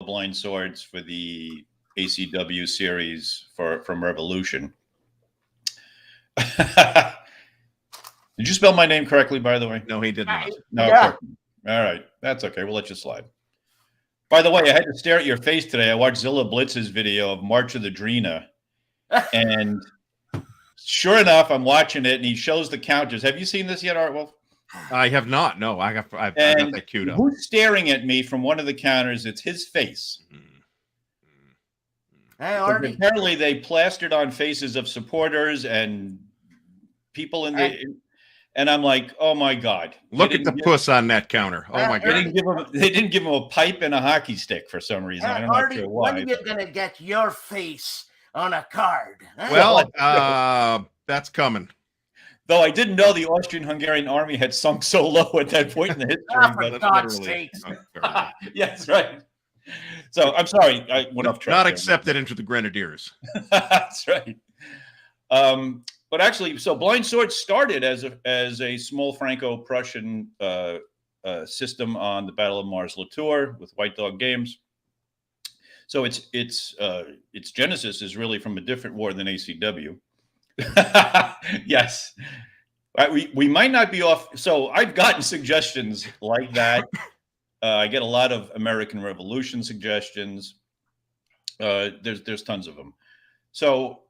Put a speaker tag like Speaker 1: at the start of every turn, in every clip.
Speaker 1: blind swords for the ACW series from Revolution. Did you spell my name correctly, by the way?
Speaker 2: No, he did not.
Speaker 1: No. Yeah. Okay. All right. That's okay. We'll let you slide. By the way, I had to stare at your face today. I watched Zilla Blitz's video of March of the Drina. And sure enough, I'm watching it, and he shows the counters. Have you seen this yet, ARDWULF?
Speaker 2: I have not. No, I've got that queued up.
Speaker 1: Who's staring at me from one of the counters? It's his face.
Speaker 3: Hey, Artie.
Speaker 1: Apparently, they plastered on faces of supporters and people in the... And I'm like, oh my God!
Speaker 2: Look at the puss on that counter. Oh my God!
Speaker 1: They didn't give him a pipe and a hockey stick for some reason. I'm not sure why.
Speaker 3: When are you gonna get your face on a card? Huh?
Speaker 2: Well, that's coming.
Speaker 1: Though I didn't know the Austrian-Hungarian army had sunk so low at that point in the history.
Speaker 3: For God's sakes!
Speaker 1: Yes, right. So I'm sorry, I went off track.
Speaker 2: Not accepted into the Grenadiers.
Speaker 1: That's right. But actually, so Blind Swords started as a small Franco-Prussian system on the Battle of Mars-Latour with White Dog Games. So its genesis is really from a different war than ACW. Yes, we might not be off. So I've gotten suggestions like that. I get a lot of American Revolution suggestions. There's tons of them. So.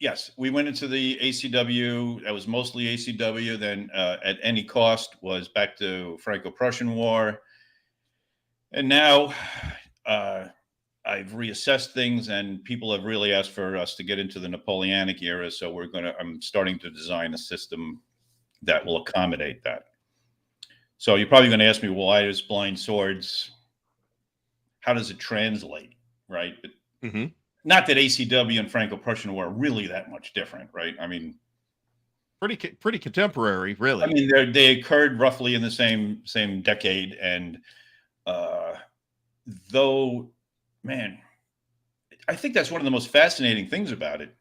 Speaker 1: Yes, we went into the ACW. That was mostly ACW. Then at any cost was back to Franco-Prussian War. And now I've reassessed things, and people have really asked for us to get into the Napoleonic era. So I'm starting to design a system that will accommodate that. So you're probably going to ask me, well, why is Blind Swords? How does it translate, right?
Speaker 2: Mm-hmm.
Speaker 1: Not that ACW and Franco-Prussian War are really that much different, right? I mean,
Speaker 2: pretty contemporary, really.
Speaker 1: I mean, they occurred roughly in the same decade, and though, man, I think that's one of the most fascinating things about it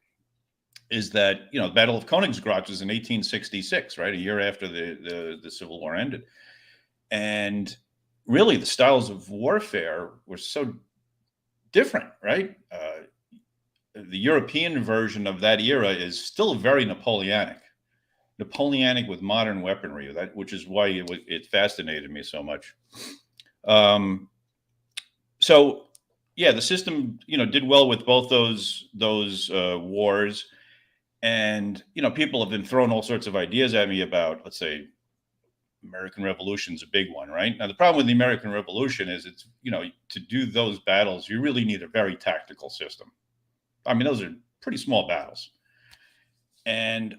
Speaker 1: is that the Battle of Königsgrätz was in 1866, right, a year after the Civil War ended, and really the styles of warfare were so different, right? The European version of that era is still very Napoleonic with modern weaponry, which is why it fascinated me so much. So yeah, the system, did well with both those wars. And, people have been throwing all sorts of ideas at me about, let's say, American Revolution's a big one, right? Now, the problem with the American Revolution is it's, to do those battles, you really need a very tactical system. I mean, those are pretty small battles. And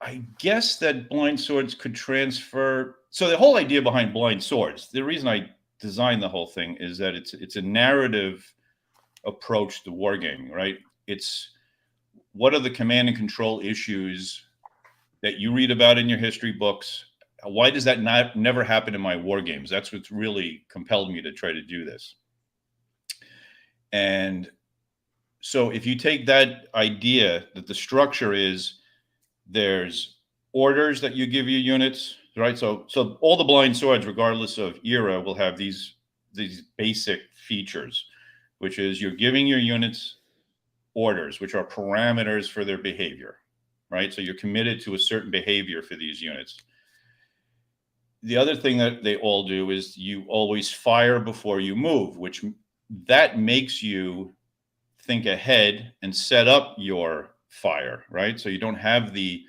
Speaker 1: I guess that Blind Swords could transfer. So the whole idea behind Blind Swords, the reason I designed the whole thing is that it's a narrative approach to wargaming, right? It's what are the command and control issues that you read about in your history books? Why does that never happen in my war games? That's what's really compelled me to try to do this. And so if you take that idea that the structure is there's orders that you give your units, right? So all the Blind Swords, regardless of era, will have these basic features, which is you're giving your units orders, which are parameters for their behavior, right? So you're committed to a certain behavior for these units. The other thing that they all do is you always fire before you move, which that makes you think ahead and set up your fire, right? So you don't have the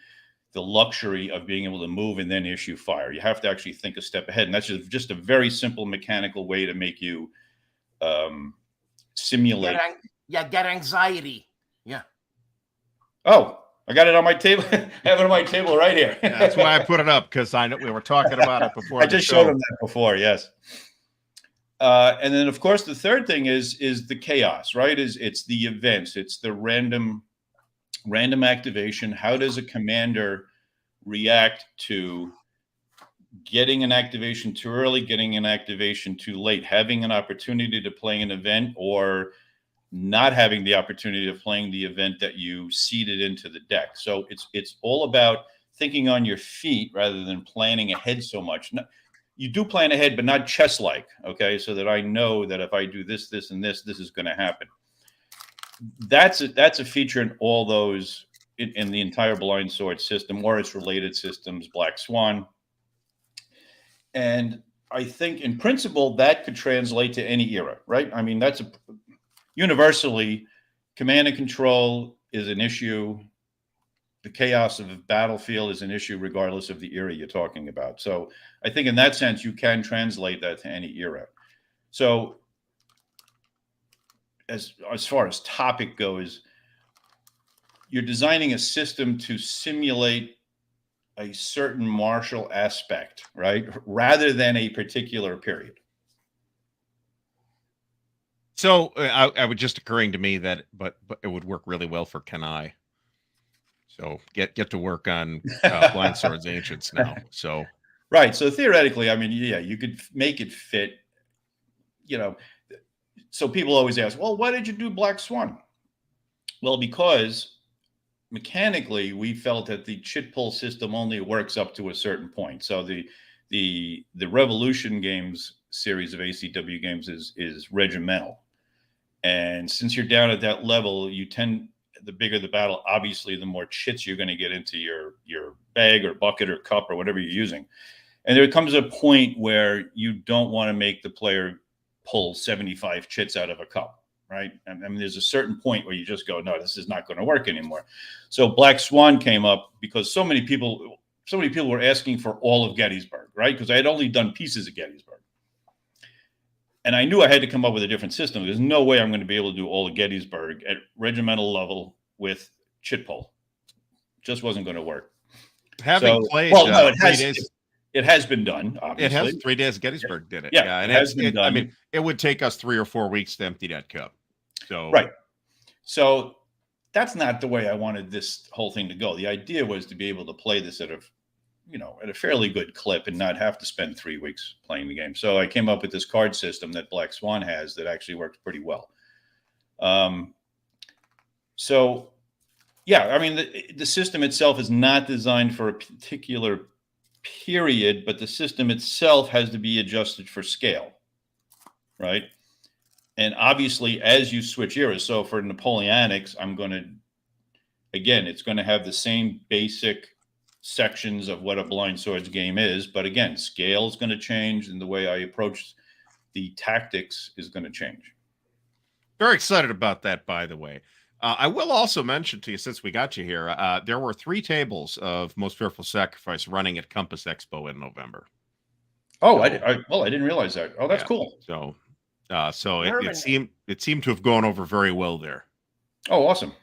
Speaker 1: luxury of being able to move and then issue fire. You have to actually think a step ahead. And that's just a very simple mechanical way to make you simulate.
Speaker 3: Get anxiety. Yeah.
Speaker 1: Oh, I got it on my table. I have it on my table right here.
Speaker 2: That's why I put it up, because I know we were talking about it before.
Speaker 1: I just showed them that before, yes. And then, of course, the third thing is the chaos, right? It's the events. It's the random activation. How does a commander react to getting an activation too early, getting an activation too late, having an opportunity to play an event, or not having the opportunity of playing the event that you seeded into the deck? So it's all about thinking on your feet rather than planning ahead so much. you do plan ahead, but not chess-like, okay? So that I know that if I do this, this, and this is going to happen. That's a feature in all those, in the entire Blind Sword system or its related systems, Black Swan. And I think in principle that could translate to any era, right? I mean, that's universally, command and control is an issue. The chaos of a battlefield is an issue regardless of the era you're talking about. So I think in that sense, you can translate that to any era. So as far as topic goes, you're designing a system to simulate a certain martial aspect, right? Rather than a particular period.
Speaker 2: So I would just occurring to me that, but it would work really well for Kenai. So get to work on Blind Swords Ancients now. So
Speaker 1: right. So theoretically, I mean, yeah, you could make it fit, you know. So people always ask, well, why did you do Black Swan? Well, because mechanically we felt that the chit pull system only works up to a certain point. So the Revolution games series of ACW games is regimental. And since you're down at that level, you tend, the bigger the battle, obviously, the more chits you're going to get into your bag or bucket or cup or whatever you're using. And there comes a point where you don't want to make the player pull 75 chits out of a cup, right? I mean, there's a certain point where you just go, no, this is not going to work anymore. So Black Swan came up because so many people were asking for all of Gettysburg, right? Because I had only done pieces of Gettysburg. And I knew I had to come up with a different system. There's no way I'm going to be able to do all of Gettysburg at regimental level with chit pull. Just wasn't going to work.
Speaker 2: having played,
Speaker 1: well, no, it has been done. Obviously,
Speaker 2: it has 3 days. Gettysburg did it.
Speaker 1: Yeah,
Speaker 2: and
Speaker 1: it has been done.
Speaker 2: I mean, it would take us 3 or 4 weeks to empty that cup. So
Speaker 1: right. So that's not the way I wanted this whole thing to go. The idea was to be able to play this at a fairly good clip and not have to spend 3 weeks playing the game. So I came up with this card system that Black Swan has that actually works pretty well. So yeah, I mean, the system itself is not designed for a particular period, but the system itself has to be adjusted for scale, right? And obviously, as you switch eras, so for Napoleonics, it's going to have the same basic sections of what a Blind Swords game is, but again, scale is going to change, and the way I approach the tactics is going to change.
Speaker 2: Very excited about that, by the way. I will also mention to you, since we got you here, there were 3 tables of Most Fearful Sacrifice running at Compass Expo in November.
Speaker 1: Oh, so, I didn't realize that. Oh, that's cool.
Speaker 2: So it seemed to have gone over very well there.
Speaker 1: Oh, awesome.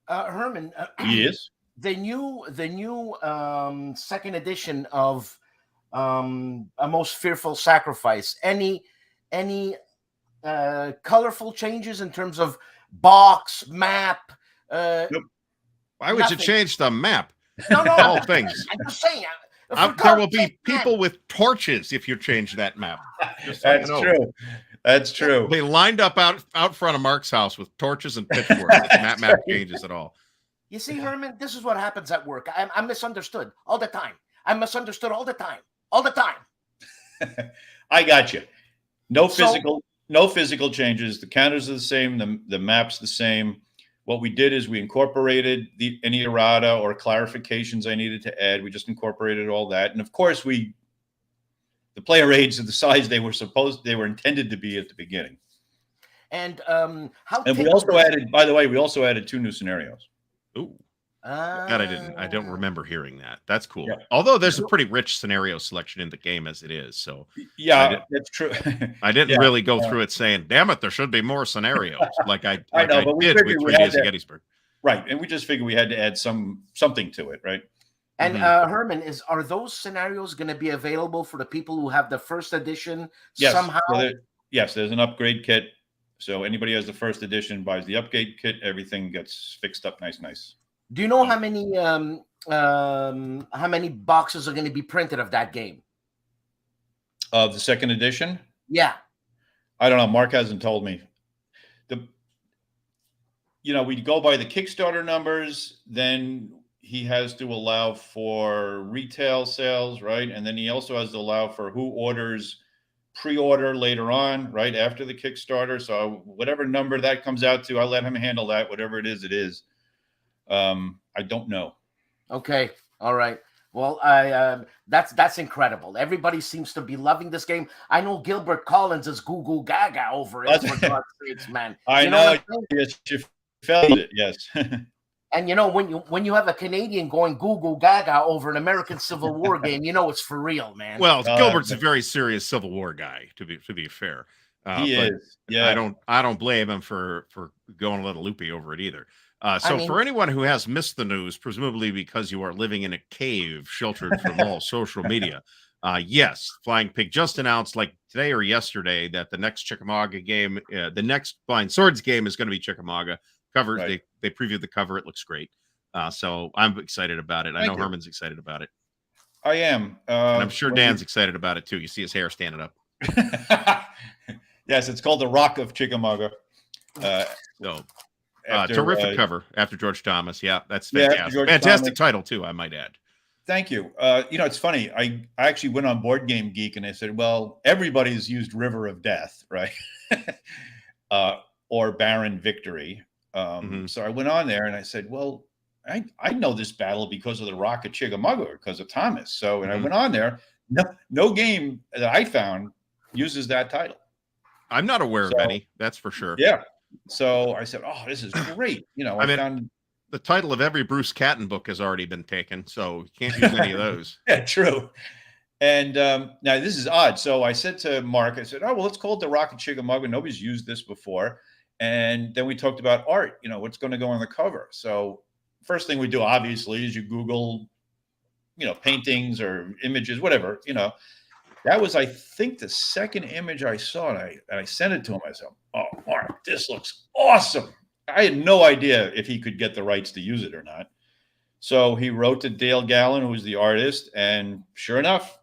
Speaker 3: Herman,
Speaker 1: yes.
Speaker 3: The new second edition of A Most Fearful Sacrifice. Any colorful changes in terms of box, map?
Speaker 1: Nope.
Speaker 2: Why would you change the map?
Speaker 3: No.
Speaker 2: All things.
Speaker 3: I'm just saying.
Speaker 2: There will be people with torches if you change that map.
Speaker 1: That's true. That's true.
Speaker 2: They lined up out front of Mark's house with torches and pitchforks. That map changes at all.
Speaker 3: You see, Herman, this is what happens at work. I'm misunderstood all the time. I'm misunderstood all the time. All the time.
Speaker 1: I got you. No physical changes. The counters are the same. The map's the same. What we did is we incorporated any errata or clarifications I needed to add. We just incorporated all that. And of course, the player aids are the size they were intended to be at the beginning.
Speaker 3: And
Speaker 1: we also added, by the way, 2 new scenarios.
Speaker 2: Ooh. God, I don't remember hearing that. That's cool.
Speaker 1: Yeah.
Speaker 2: Although there's a pretty rich scenario selection in the game as it is. So
Speaker 1: yeah, that's true.
Speaker 2: I didn't really go through it saying, damn it, there should be more scenarios like I
Speaker 1: but
Speaker 2: did with 3 Days of Gettysburg.
Speaker 1: Right. And we just figured we had to add something to it, right?
Speaker 3: And Herman, are those scenarios going to be available for the people who have the first edition somehow?
Speaker 1: Yes, there's an upgrade kit. So anybody who has the first edition buys the upgrade kit, everything gets fixed up nice.
Speaker 3: Do you know how many boxes are going to be printed of that game?
Speaker 1: Of the second edition?
Speaker 3: Yeah.
Speaker 1: I don't know. Mark hasn't told me. We go by the Kickstarter numbers. Then he has to allow for retail sales, right? And then he also has to allow for who orders pre-order later on, right after the Kickstarter. So whatever number that comes out to, I'll let him handle that. Whatever it is, it is. I don't know.
Speaker 3: Okay, all right. Well, that's incredible. Everybody seems to be loving this game. I know Gilbert Collins is goo goo gaga over it. For God's sakes, man.
Speaker 1: I know. Yes, you felt it. Yes.
Speaker 3: And you know, when you have a Canadian going goo goo gaga over an American Civil War game, you know it's for real, man.
Speaker 2: Well, Gilbert's a very serious Civil War guy, to be fair.
Speaker 1: He is. Yeah.
Speaker 2: I don't blame him for going a little loopy over it either. So for anyone who has missed the news, presumably because you are living in a cave sheltered from all social media, yes, Flying Pig just announced like today or yesterday that the next Chickamauga game, the next Blind Swords game is going to be Chickamauga. Cover, right. They previewed the cover. It looks great. So I'm excited about it. I know Herman's excited about it.
Speaker 1: I am.
Speaker 2: And I'm sure Dan's excited about it too. You see his hair standing up.
Speaker 1: Yes, it's called The Rock of Chickamauga.
Speaker 2: Terrific cover after George Thomas. Yeah, that's fantastic.
Speaker 1: Yeah,
Speaker 2: fantastic title too, I might add.
Speaker 1: Thank you. You know, it's funny. I actually went on Board Game Geek and I said, well, everybody's used River of Death, right? Or Baron Victory. So I went on there and I said, well, I know this battle because of the Rock of Chickamauga, because of Thomas. So, and I went on there. No game that I found uses that title.
Speaker 2: I'm not aware of any. That's for sure.
Speaker 1: Yeah. So I said, oh, this is great. You know, I found
Speaker 2: the title of every Bruce Catton book has already been taken, so you can't use any of those.
Speaker 1: Yeah, true. And now this is odd. So I said to Mark, I said, oh, well, let's call it the Rock of Chickamauga. Nobody's used this before. And then we talked about art, you know, what's going to go on the cover. So first thing we do, obviously, is you Google, you know, paintings or images, whatever, you know. That was, I think, the second image I saw, and I sent it to him. I said, oh, Mark, this looks awesome. I had no idea if he could get the rights to use it or not. So he wrote to Dale Gallen, who was the artist, and sure enough,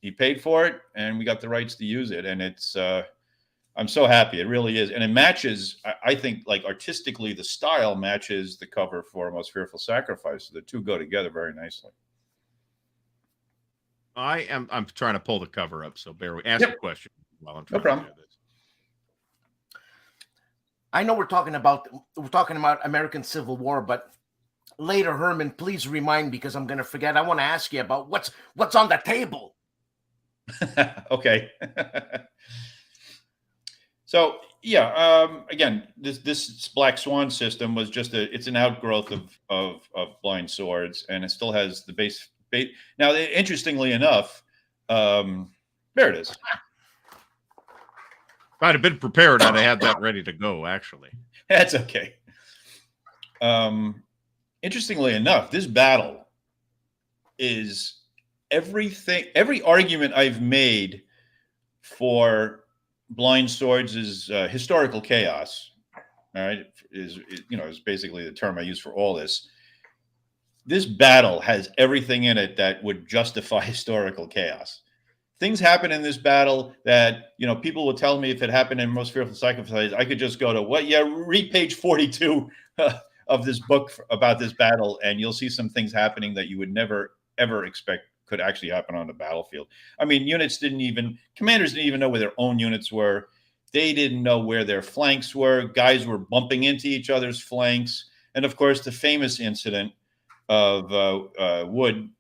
Speaker 1: he paid for it, and we got the rights to use it. And it's, I'm so happy. It really is. And it matches, I think, like artistically, the style matches the cover for Most Fearful Sacrifice. So the two go together very nicely.
Speaker 2: I'm trying to pull the cover up, so bear with me. Ask a question while I'm trying
Speaker 1: to do this.
Speaker 3: I know we're talking about American Civil War, but later, Herman, please remind me because I'm going to forget. I want to ask you about what's on the table.
Speaker 1: Okay. So yeah, again, this Black Swan system was just it's an outgrowth of Blind Swords, and it still has the base. Now, interestingly enough, there it is.
Speaker 2: If I'd have been prepared, I'd have had that ready to go, actually.
Speaker 1: That's okay. Interestingly enough, this battle is every argument I've made for Blind Swords is historical chaos. All right, is basically the term I use for all this. This battle has everything in it that would justify historical chaos. Things happen in this battle that, you know, people will tell me if it happened in Most Fearful Sacrifice, I could just go to read page 42 of this book about this battle, and you'll see some things happening that you would never, ever expect could actually happen on the battlefield. I mean, commanders didn't even know where their own units were. They didn't know where their flanks were. Guys were bumping into each other's flanks. And of course, the famous incident of Wood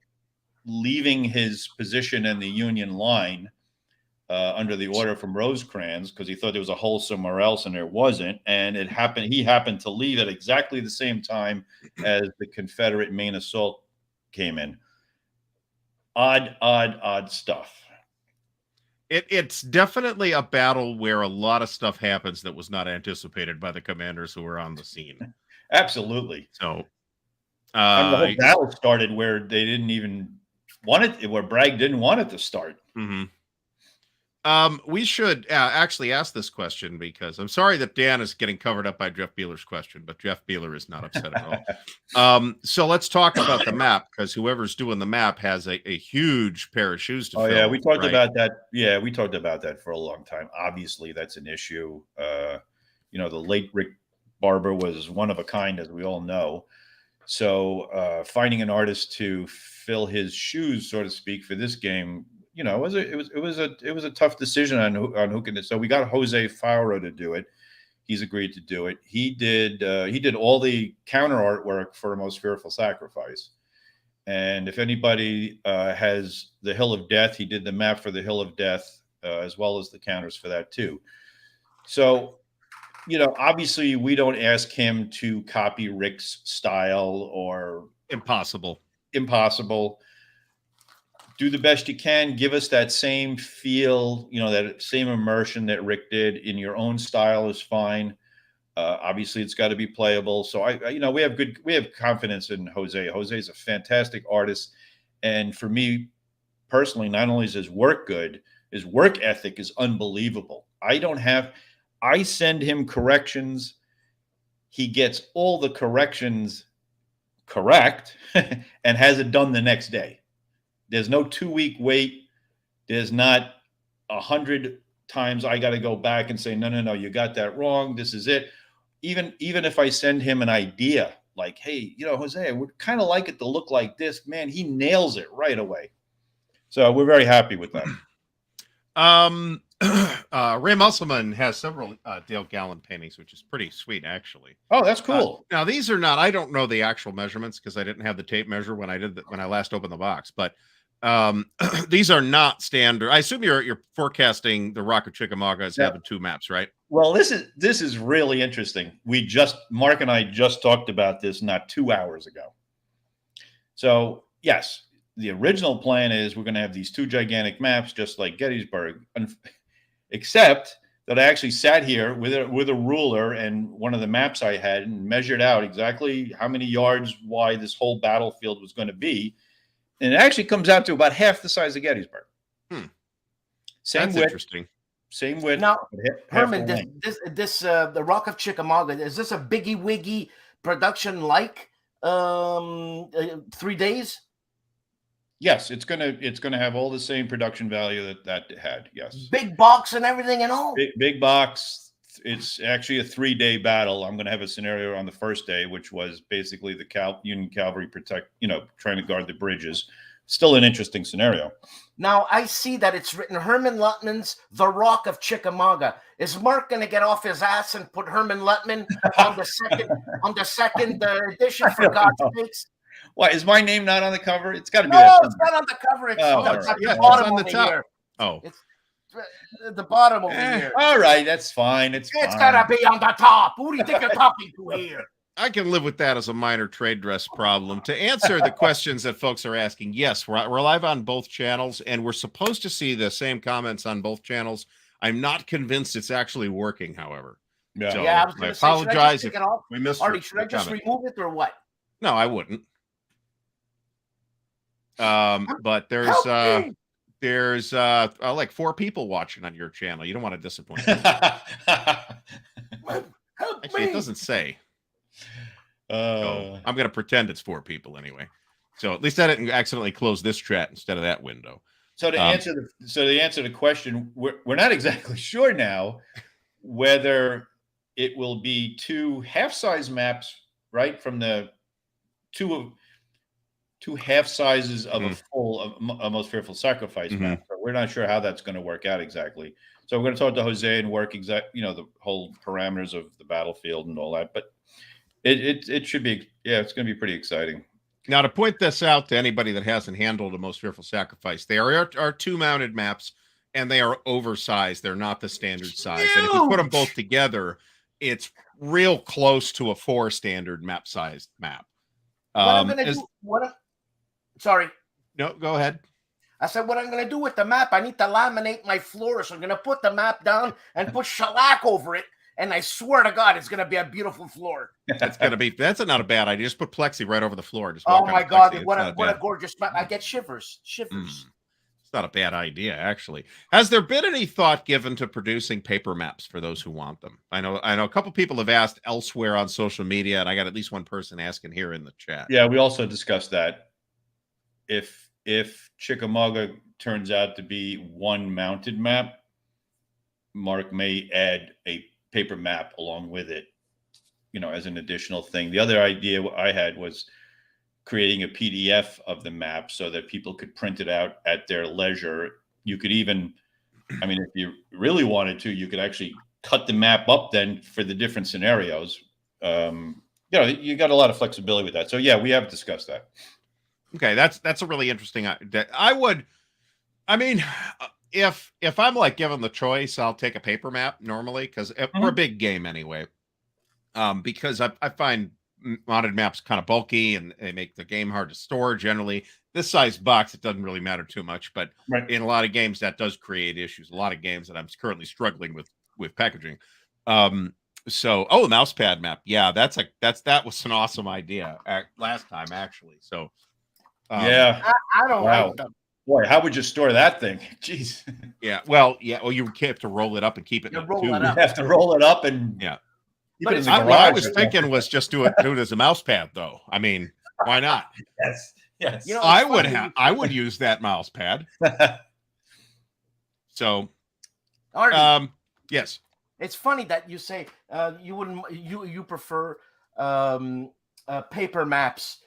Speaker 1: leaving his position in the Union line under the order from Rosecrans because he thought there was a hole somewhere else and there wasn't. And he happened to leave at exactly the same time as the Confederate main assault came in. Odd stuff.
Speaker 2: It's definitely a battle where a lot of stuff happens that was not anticipated by the commanders who were on the scene.
Speaker 1: Absolutely.
Speaker 2: So
Speaker 1: the whole battle started where they didn't even want it, where Bragg didn't want it to start.
Speaker 2: We should actually ask this question because I'm sorry that Dan is getting covered up by Jeff Beeler's question, but Jeff Beeler is not upset at all. So let's talk about the map because whoever's doing the map has a huge pair of shoes to fill.
Speaker 1: Yeah, we talked about that. Yeah, we talked about that for a long time. Obviously, that's an issue. The late Rick Barber was one of a kind, as we all know. So finding an artist to fill his shoes, so to speak, for this game, you know, it was a tough decision on who can. So we got Jose Fauro to do it. He's agreed to do it. He did all the counter artwork for Most Fearful Sacrifice. And if anybody has the Hill of Death, he did the map for the Hill of Death, as well as the counters for that too. So, you know, obviously we don't ask him to copy Rick's style, or
Speaker 2: impossible.
Speaker 1: Do the best you can. Give us that same feel, you know, that same immersion that Rick did in your own style is fine. Obviously, it's got to be playable. So you know, we have confidence in Jose. Jose is a fantastic artist, and for me personally, not only is his work good, his work ethic is unbelievable. I send him corrections. He gets all the corrections correct and has it done the next day. There's no 2-week wait. There's not 100 times I got to go back and say, no, you got that wrong. This is it. Even if I send him an idea like, hey, you know, Jose, I would kind of like it to look like this, man, he nails it right away. So we're very happy with that.
Speaker 2: Ray Musselman has several Dale Gallen paintings, which is pretty sweet, actually.
Speaker 1: Oh, that's cool.
Speaker 2: Now these are not. I don't know the actual measurements because I didn't have the tape measure when I last opened the box. But these are not standard. I assume you're forecasting the Rock of Chickamauga as having 2 maps, right?
Speaker 1: Well, this is really interesting. Mark and I just talked about this not 2 hours ago. So yes, the original plan is we're going to have these 2 gigantic maps, just like Gettysburg, except that I actually sat here with a ruler and one of the maps I had and measured out exactly how many yards wide this whole battlefield was going to be. And it actually comes out to about half the size of Gettysburg. Same
Speaker 2: That's
Speaker 1: width,
Speaker 2: interesting.
Speaker 1: same width.
Speaker 3: Now,
Speaker 1: Herman,
Speaker 3: the Rock of Chickamauga, is this a Biggie Wiggy production like 3 days?
Speaker 1: Yes, it's gonna have all the same production value that had. Yes,
Speaker 3: big box and everything and all.
Speaker 1: Big box. It's actually a 3-day battle. I'm gonna have a scenario on the first day, which was basically the Union cavalry trying to guard the bridges. Still an interesting scenario.
Speaker 3: Now I see that it's written Herman Luttman's The Rock of Chickamauga. Is Mark going to get off his ass and put Herman Luttman on the second edition? For God's sakes!
Speaker 1: Why is my name not on the cover? It's got to be.
Speaker 3: No, it's not on the cover. It's,
Speaker 2: it's
Speaker 3: at the
Speaker 2: bottom
Speaker 3: on
Speaker 2: the
Speaker 3: over
Speaker 2: top.
Speaker 3: here.
Speaker 2: Oh,
Speaker 3: it's at the bottom over here.
Speaker 1: All right, that's fine. It's
Speaker 3: got to be on the top. Who do you think you're talking to here?
Speaker 2: I can live with that as a minor trade dress problem. To answer the questions that folks are asking, yes, we're live on both channels, and we're supposed to see the same comments on both channels. I'm not convinced it's actually working, however.
Speaker 1: Yeah,
Speaker 2: so
Speaker 3: I was
Speaker 2: I
Speaker 3: going to say,
Speaker 2: apologize if we missed.
Speaker 3: Artie, should I just remove it or what?
Speaker 2: No, I wouldn't. But there's like 4 people watching on your channel. You don't want to disappoint them. Actually, it doesn't say. So I'm going to pretend it's 4 people anyway. So at least I didn't accidentally close this chat instead of that window.
Speaker 1: So to answer the question, we're not exactly sure now whether it will be 2 half-size maps, right, from the two half sizes of a Most Fearful Sacrifice map. So we're not sure how that's going to work out exactly. So we're going to talk to Jose and work the whole parameters of the battlefield and all that. But it should be, it's going to be pretty exciting.
Speaker 2: Now, to point this out to anybody that hasn't handled a Most Fearful Sacrifice, they are 2 mounted maps, and they are oversized. They're not the standard size. And if you put them both together, it's real close to a 4 standard map sized map.
Speaker 3: Sorry.
Speaker 2: No, go ahead.
Speaker 3: I said, what I'm going to do with the map, I need to laminate my floor. So I'm going to put the map down and put shellac over it. And I swear to God, it's going to be a beautiful floor.
Speaker 2: That's not a bad idea. Just put plexi right over the floor. Just
Speaker 3: oh my God, what a gorgeous map. I get shivers.
Speaker 2: It's not a bad idea, actually. Has there been any thought given to producing paper maps for those who want them? I know a couple people have asked elsewhere on social media, and I got at least one person asking here in the chat.
Speaker 1: Yeah, we also discussed that. If Chickamauga turns out to be 1 mounted map, Mark may add a paper map along with it. as an additional thing. The other idea I had was creating a PDF of the map so that people could print it out at their leisure. You could even, if you really wanted to, you could actually cut the map up then for the different scenarios. You got a lot of flexibility with that. So yeah, we have discussed that.
Speaker 2: Okay, that's a really interesting. If I'm like given the choice, I'll take a paper map normally because we're a big game anyway. Because I find modded maps kind of bulky and they make the game hard to store. Generally, this size box, it doesn't really matter too much, but in a lot of games that does create issues. A lot of games that I'm currently struggling with packaging. The mouse pad map, yeah, that was an awesome idea last time actually. So
Speaker 1: yeah,
Speaker 3: I don't like them.
Speaker 1: Boy, how would you store that thing? Jeez.
Speaker 2: Yeah. Well, you have to roll it up and keep it.
Speaker 3: You
Speaker 1: have to roll it up and
Speaker 2: But what I was thinking was just do it as a mouse pad, though. I mean, why not?
Speaker 1: Yes.
Speaker 2: I would use that mouse pad. So, yes.
Speaker 3: It's funny that you say you prefer paper maps.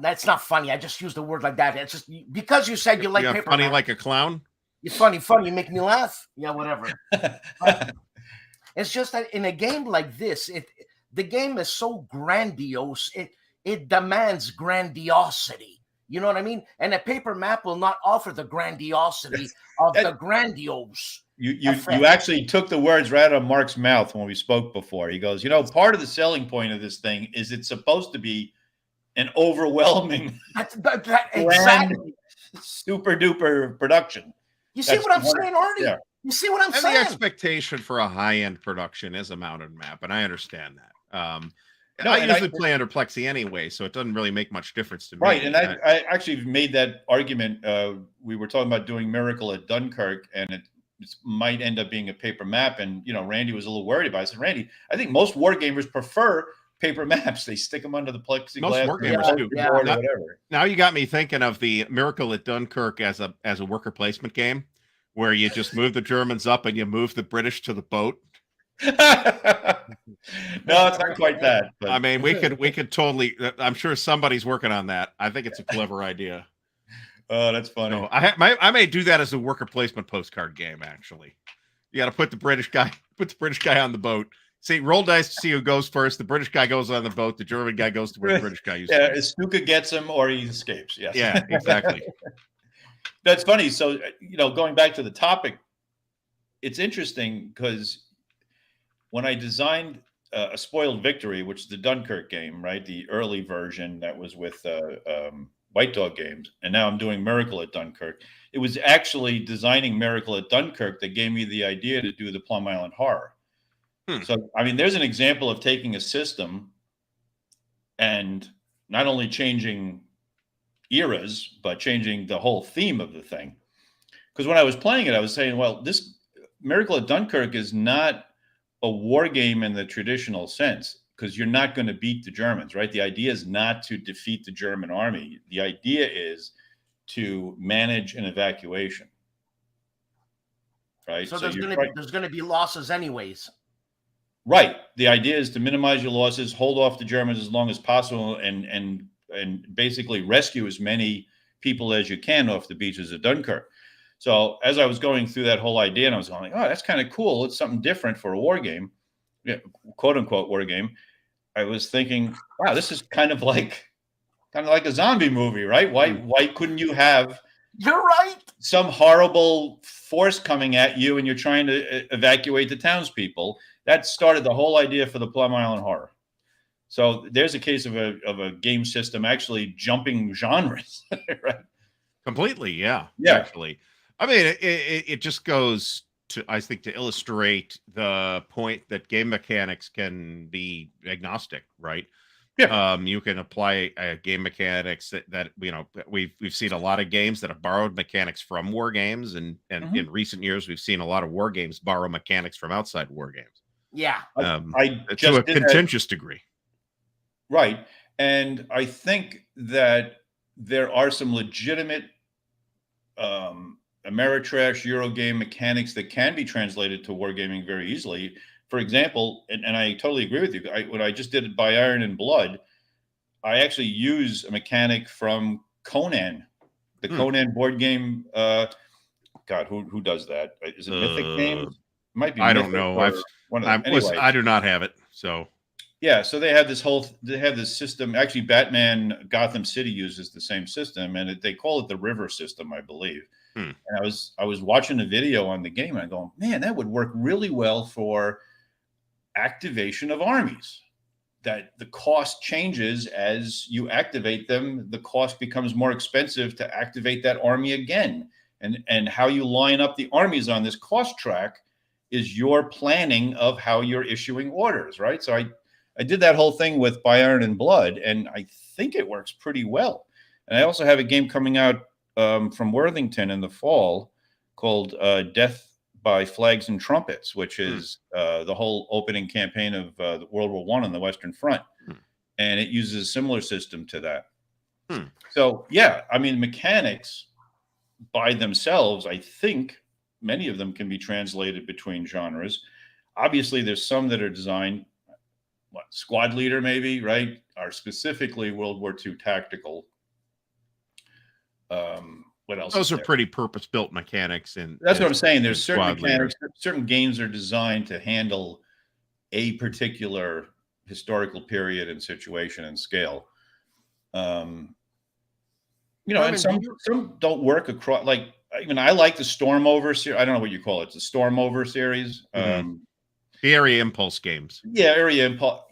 Speaker 3: That's not funny. I just used the word like that. It's just because you said you like paper
Speaker 2: funny
Speaker 3: maps.
Speaker 2: Like a clown.
Speaker 3: You're funny. You make me laugh. Yeah, whatever. It's just that in a game like this, the game is so grandiose. It demands grandiosity. You know what I mean? And a paper map will not offer the grandiosity of the grandiose.
Speaker 1: You actually took the words right out of Mark's mouth when we spoke before. He goes, part of the selling point of this thing is it's supposed to be an overwhelming,
Speaker 3: exactly,
Speaker 1: super duper production.
Speaker 3: You see what I'm saying, Artie? Yeah. You see what I'm saying?
Speaker 2: The expectation for a high-end production is a mounted map, and I understand that. I usually play under Plexi anyway, so it doesn't really make much difference to me.
Speaker 1: Right, and I actually made that argument. We were talking about doing Miracle at Dunkirk, and it might end up being a paper map, and Randy was a little worried about it. I said, Randy, I think most war gamers prefer paper maps. They stick them under the plexiglass.
Speaker 2: Most war gamers do.
Speaker 1: Or whatever.
Speaker 2: Now you got me thinking of the Miracle at Dunkirk as a worker placement game, where you just move the Germans up and you move the British to the boat.
Speaker 1: No, it's not quite that. But.
Speaker 2: I mean, we could totally. I'm sure somebody's working on that. I think it's a clever idea.
Speaker 1: Oh, that's funny.
Speaker 2: So I may do that as a worker placement postcard game. Actually, you got to put the British guy on the boat. See, roll dice to see who goes first. The British guy goes on the boat. The German guy goes to where the British guy used to.
Speaker 1: Yeah, Stuka gets him or he escapes. Yes.
Speaker 2: Yeah, exactly.
Speaker 1: That's funny. So, going back to the topic, it's interesting because when I designed A Spoiled Victory, which is the Dunkirk game, right? The early version that was with White Dog Games, and now I'm doing Miracle at Dunkirk. It was actually designing Miracle at Dunkirk that gave me the idea to do the Plum Island Horror. So, there's an example of taking a system and not only changing eras, but changing the whole theme of the thing. Because when I was playing it, I was saying, well, this Miracle at Dunkirk is not a war game in the traditional sense, because you're not going to beat the Germans, right? The idea is not to defeat the German army. The idea is to manage an evacuation, right?
Speaker 3: So there's going to be losses anyways.
Speaker 1: Right. The idea is to minimize your losses, hold off the Germans as long as possible, and basically rescue as many people as you can off the beaches of Dunkirk. So as I was going through that whole idea, and I was going like, oh, that's kind of cool. It's something different for a war game, quote unquote war game. I was thinking, wow, this is kind of like a zombie movie, right? Why couldn't you have
Speaker 3: You're right.
Speaker 1: some horrible force coming at you and you're trying to evacuate the townspeople? That started the whole idea for the Plum Island Horror. So there's a case of a game system actually jumping genres, right?
Speaker 2: Completely, yeah. Actually, I mean, it just goes to, I think, to illustrate the point that game mechanics can be agnostic, right?
Speaker 1: Yeah.
Speaker 2: You can apply game mechanics that we've seen a lot of games that have borrowed mechanics from war games, and in recent years we've seen a lot of war games borrow mechanics from outside war games.
Speaker 3: Yeah,
Speaker 2: to a contentious degree.
Speaker 1: Right. And I think that there are some legitimate Ameritrash Eurogame mechanics that can be translated to wargaming very easily. for example, and I totally agree with you. When I just did it by Iron and Blood, I actually use a mechanic from Conan, the Conan board game. God, who does that? Is it Mythic Games? It might be.
Speaker 2: I
Speaker 1: Mythic
Speaker 2: don't know.
Speaker 1: Anyway.
Speaker 2: I do not have it. So
Speaker 1: yeah, so they have this system. Actually, Batman Gotham City uses the same system, and they call it the River System, I believe. And I was watching a video on the game, and I'm going, man, that would work really well for activation of armies. That the cost changes as you activate them. The cost becomes more expensive to activate that army again. And how you line up the armies on this cost track is your planning of how you're issuing orders, right? So I did that whole thing with By Iron and Blood, and I think it works pretty well. And I also have a game coming out from Worthington in the fall called Death by Flags and Trumpets, which is the whole opening campaign of World War I on the Western Front. And it uses a similar system to that. So, yeah, I mean, mechanics by themselves, I think many of them can be translated between genres. Obviously, there's some that are designed, Squad Leader maybe, right, are specifically World War II tactical. What else?
Speaker 2: Those are pretty purpose-built mechanics, and
Speaker 1: that's what I'm saying. There's certain mechanics.
Speaker 2: Leader.
Speaker 1: Certain games are designed to handle a particular historical period and situation and scale. You know, and some don't work across. Like, even I like the Storm Over series. I don't know what you call it. The Storm Over series.
Speaker 2: The Area Impulse games.
Speaker 1: Yeah, Area Impulse.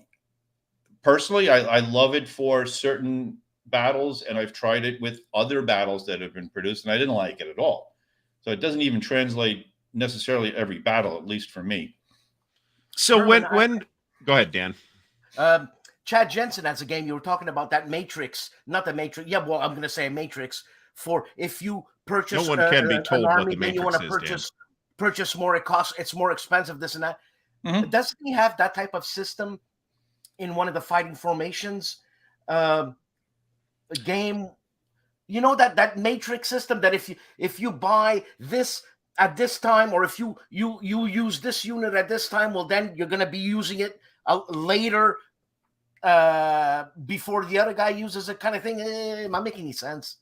Speaker 1: Personally, I love it for certain battles, and I've tried it with other battles that have been produced, and I didn't like it at all. So it doesn't even translate necessarily every battle, at least for me.
Speaker 2: So Hermann, go ahead, Dan.
Speaker 3: Chad Jensen has a game. You were talking about that Matrix, not the Matrix. Yeah, well, I'm going to say a Matrix for if you purchase.
Speaker 2: No one can be told
Speaker 3: army,
Speaker 2: what the Matrix
Speaker 3: you want to purchase more. It costs. It's more expensive. This and that. Doesn't he have that type of system in one of the fighting formations game? You know that Matrix system that if you buy this at this time, or if you use this unit at this time, well, then you're going to be using it later before the other guy uses it, kind of thing. Am I making any sense?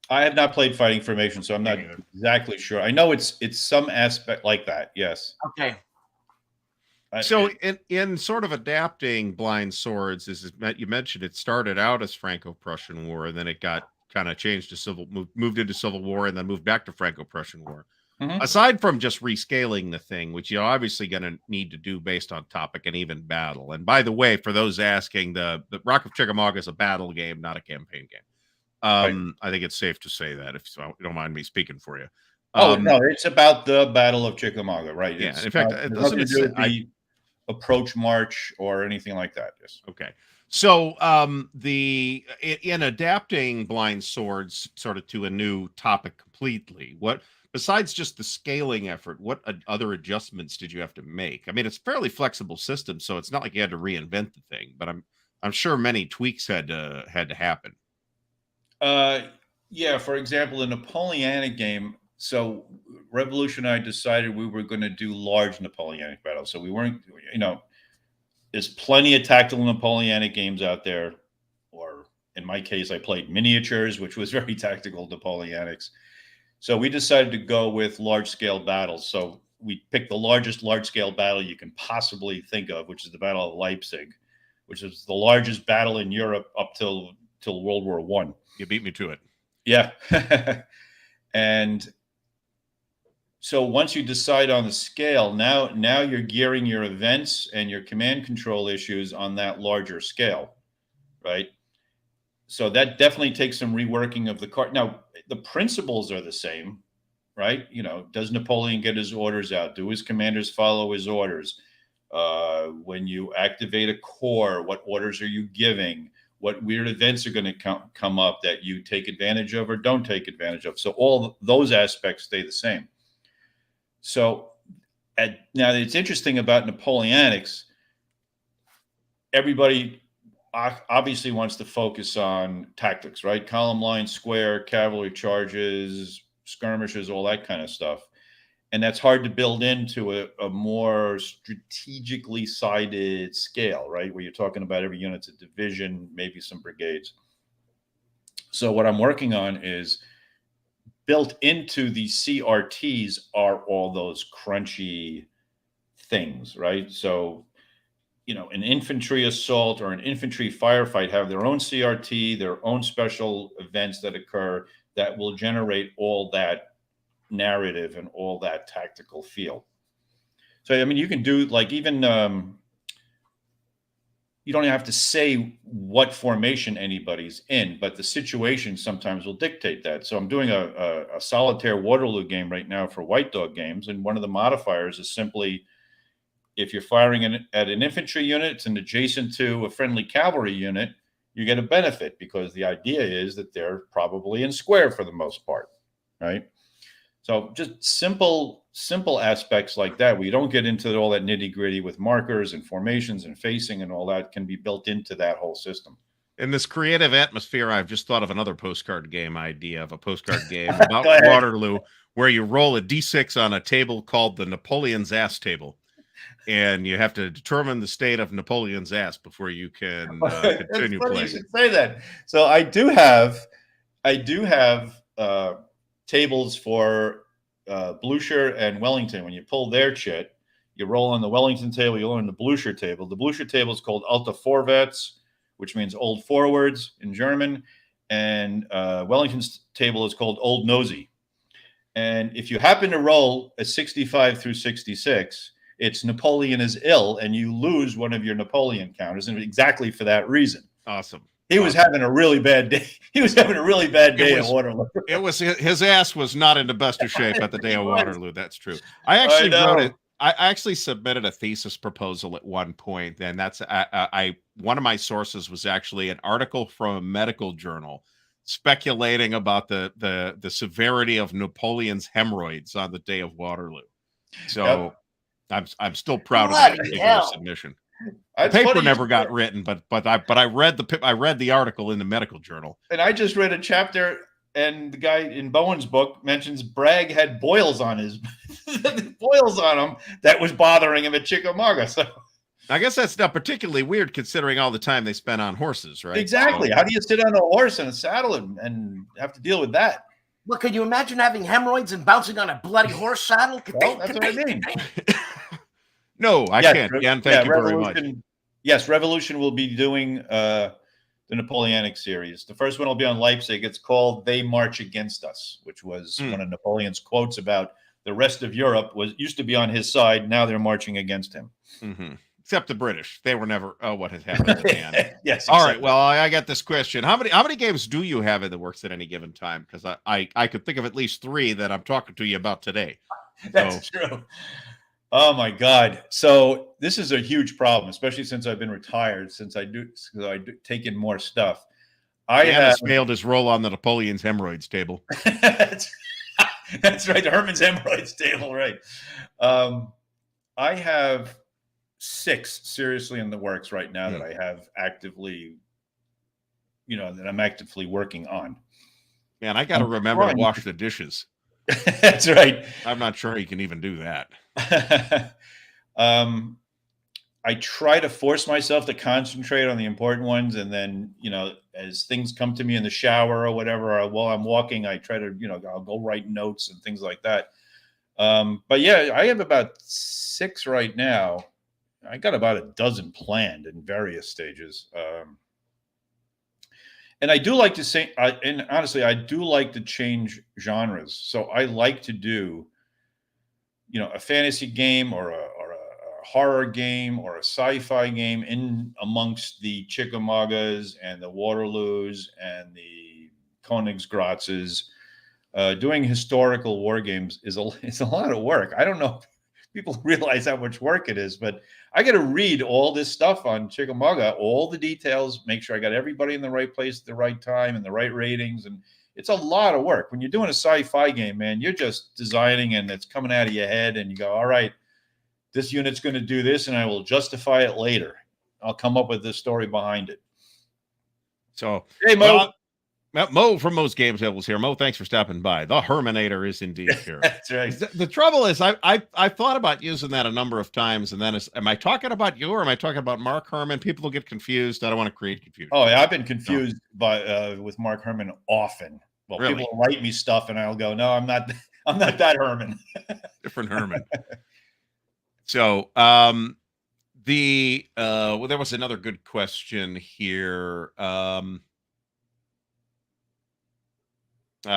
Speaker 1: I have not played Fighting Formation, so I'm not exactly sure. I know it's some aspect like that. Yes.
Speaker 3: Okay.
Speaker 2: So in sort of adapting Blind Swords, you mentioned it started out as Franco-Prussian War, and then it got kind of changed to moved into Civil War, and then moved back to Franco-Prussian War. Aside from just rescaling the thing, which you're obviously going to need to do based on topic and even battle. And by the way, for those asking, the Rock of Chickamauga is a battle game, not a campaign game. Right. I think it's safe to say that, if you don't mind me speaking for you.
Speaker 1: Oh, no, it's about the Battle of Chickamauga, right?
Speaker 2: Yeah, in fact, it doesn't
Speaker 1: say approach march or anything like that. Yes.
Speaker 2: Okay. So in adapting Blind Swords sort of to a new topic completely, what besides just the scaling effort, what other adjustments did you have to make? I mean, it's a fairly flexible system, so it's not like you had to reinvent the thing, but I'm sure many tweaks had to happen.
Speaker 1: Yeah, for example, the Napoleonic game. So Revolution and I decided we were going to do large Napoleonic battles. So we weren't, there's plenty of tactical Napoleonic games out there, or in my case, I played miniatures, which was very tactical Napoleonics. So we decided to go with large scale battles. So we picked the largest large scale battle you can possibly think of, which is the Battle of Leipzig, which is the largest battle in Europe up till World War I.
Speaker 2: You beat me to it.
Speaker 1: Yeah. And so once you decide on the scale, now you're gearing your events and your command control issues on that larger scale, right? So that definitely takes some reworking of the card. Now, the principles are the same, right? Does Napoleon get his orders out? Do his commanders follow his orders? When you activate a corps, what orders are you giving? What weird events are going to come up that you take advantage of or don't take advantage of? So all those aspects stay the same. So now it's interesting about Napoleonics. Everybody obviously wants to focus on tactics, right? Column, line, square, cavalry charges, skirmishes, all that kind of stuff. And that's hard to build into a more strategically sided scale, right? Where you're talking about every unit's a division, maybe some brigades. So what I'm working on is built into the CRTs are all those crunchy things, right? So, an infantry assault or an infantry firefight have their own CRT, their own special events that occur that will generate all that narrative and all that tactical feel. So, I mean, you can do like even you don't have to say what formation anybody's in, but the situation sometimes will dictate that. So I'm doing a solitaire Waterloo game right now for White Dog Games, and one of the modifiers is simply if you're firing at an infantry unit, it's an adjacent to a friendly cavalry unit, you get a benefit because the idea is that they're probably in square for the most part, right? So just simple aspects like that, where you don't get into all that nitty gritty with markers and formations and facing and all that, can be built into that whole system.
Speaker 2: In this creative atmosphere, I've just thought of another postcard game idea of a postcard game about Waterloo, where you roll a D6 on a table called the Napoleon's ass table. And you have to determine the state of Napoleon's ass before you can continue playing.
Speaker 1: You should say that. So I do have tables for Blucher and Wellington. When you pull their chit, you roll on the Wellington table, you roll on the Blucher table. The Blucher table is called Alte Vorwärts, which means old forwards in German. And Wellington's table is called Old Nosy. And if you happen to roll a 65 through 66, it's Napoleon is ill, and you lose one of your Napoleon counters, and exactly for that reason.
Speaker 2: Awesome.
Speaker 1: He was having a really bad day. He was having a really bad day at Waterloo.
Speaker 2: It was his ass was not in the best of shape at the day of Waterloo. That's true. I actually wrote it. I actually submitted a thesis proposal at one point, and that's one of my sources was actually an article from a medical journal speculating about the severity of Napoleon's hemorrhoids on the day of Waterloo. So. Yep. I'm still proud of that particular submission. The paper never got written, but I read the article in the medical journal.
Speaker 1: And I just read a chapter, and the guy in Bowen's book mentions Bragg had boils on him that was bothering him at Chickamauga. So
Speaker 2: I guess that's not particularly weird considering all the time they spent on horses, right?
Speaker 1: Exactly. So, how do you sit on a horse and a saddle and have to deal with that?
Speaker 3: Well, could you imagine having hemorrhoids and bouncing on a bloody horse saddle?
Speaker 1: Well, that's what I mean.
Speaker 2: No, I can't. Jan, thank you very much.
Speaker 1: Yes, Revolution will be doing the Napoleonic series. The first one will be on Leipzig. It's called "They March Against Us," which was one of Napoleon's quotes about the rest of Europe used to be on his side. Now they're marching against him.
Speaker 2: Mm-hmm. Except the British. They were never, what has happened to man.
Speaker 1: Yes. Exactly.
Speaker 2: All right. Well, I got this question. How many games do you have in the works at any given time? Because I could think of at least 3 that I'm talking to you about today.
Speaker 1: That's true. Oh my God. So this is a huge problem, especially since I've been retired, since I do take in more stuff.
Speaker 2: I have failed his role on the Napoleon's hemorrhoids table.
Speaker 1: That's right. The Herman's hemorrhoids table. Right. I have 6 seriously in the works right now that I have actively, that I'm actively working on.
Speaker 2: Man, I got to remember to wash the dishes.
Speaker 1: That's right.
Speaker 2: I'm not sure he can even do that.
Speaker 1: I try to force myself to concentrate on the important ones. And then, as things come to me in the shower or whatever, while I'm walking, I try to, I'll go write notes and things like that. But yeah, I have about 6 right now. I got about a dozen planned in various stages. And I do like to say, and honestly, I do like to change genres. So I like to do, a fantasy game or a horror game or a sci-fi game in amongst the Chickamaugas and the Waterloos and the Königsgratzes. Doing historical war games is a lot of work. I don't know if people realize how much work it is, but I got to read all this stuff on Chickamauga, all the details, make sure I got everybody in the right place at the right time and the right ratings. And it's a lot of work. When you're doing a sci-fi game, man, you're just designing and it's coming out of your head and you go, all right, this unit's going to do this and I will justify it later. I'll come up with the story behind it.
Speaker 2: So,
Speaker 1: hey, Mo.
Speaker 2: Mo from Mo's Game Tables here. Mo, thanks for stopping by. The Herminator is indeed here.
Speaker 1: That's right.
Speaker 2: The trouble is, I thought about using that a number of times, and then am I talking about you or am I talking about Mark Herman? People will get confused. I don't want to create confusion.
Speaker 1: Oh, yeah, I've been confused by with Mark Herman often. Well,
Speaker 2: Really?
Speaker 1: people write me stuff, and I'll go, "No, I'm not. I'm not that Herman."
Speaker 2: Different Herman. So, well, there was another good question here.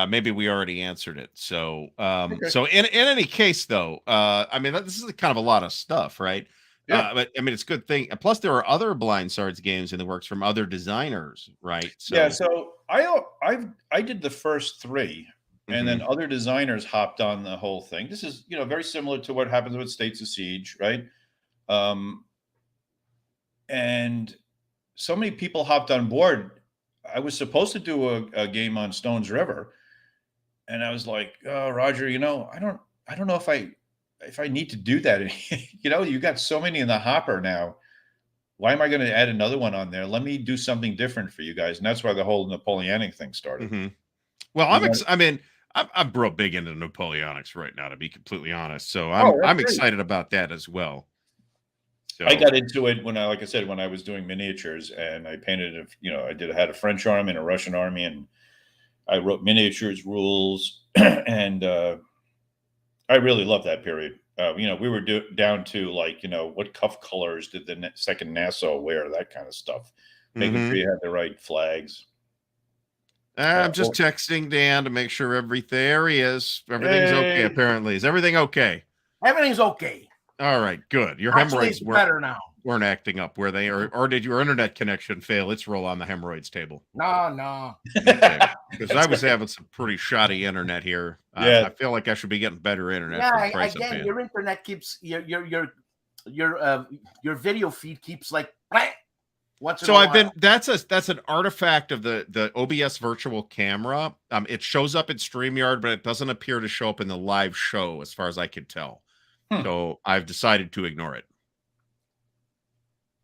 Speaker 2: Maybe we already answered it. So,
Speaker 1: Okay.
Speaker 2: so in any case, though, I mean, this is kind of a lot of stuff, right?
Speaker 1: Yeah.
Speaker 2: But I mean, it's a good thing. Plus, there are other Blind Swords games in the works from other designers, right? So,
Speaker 1: Yeah. So I did the first 3, and then other designers hopped on the whole thing. This is very similar to what happens with States of Siege, right? And so many people hopped on board. I was supposed to do a game on Stones River, and I was like, "Oh, Roger, I don't know if I need to do that. You got so many in the hopper now. Why am I going to add another one on there? Let me do something different for you guys." And that's why the whole Napoleonic thing started.
Speaker 2: Well, I'm real big into Napoleonics right now, to be completely honest. So
Speaker 1: that's
Speaker 2: I'm
Speaker 1: great.
Speaker 2: excited about that as well. So,
Speaker 1: I got into it when like I said, when I was doing miniatures, and I painted, I had a French army and a Russian army, and I wrote miniatures rules, and I really loved that period. We were down to what cuff colors did the second Nassau wear, that kind of stuff, making sure you had the right flags.
Speaker 2: I'm just texting Dan to make sure there he is. Everything's okay. Apparently, is everything okay?
Speaker 3: Everything's okay.
Speaker 2: All right, good. Your
Speaker 3: Actually,
Speaker 2: hemorrhoids
Speaker 3: it's better now.
Speaker 2: Weren't acting up, were they? Or did your internet connection fail? Let's roll on the hemorrhoids table.
Speaker 3: No.
Speaker 2: Because I was having some pretty shoddy internet here.
Speaker 1: Yeah.
Speaker 2: I feel like I should be getting better internet.
Speaker 3: Yeah, again, your internet keeps your video feed keeps like.
Speaker 2: That's an artifact of the OBS virtual camera. It shows up in StreamYard, but it doesn't appear to show up in the live show, as far as I could tell. So I've decided to ignore it.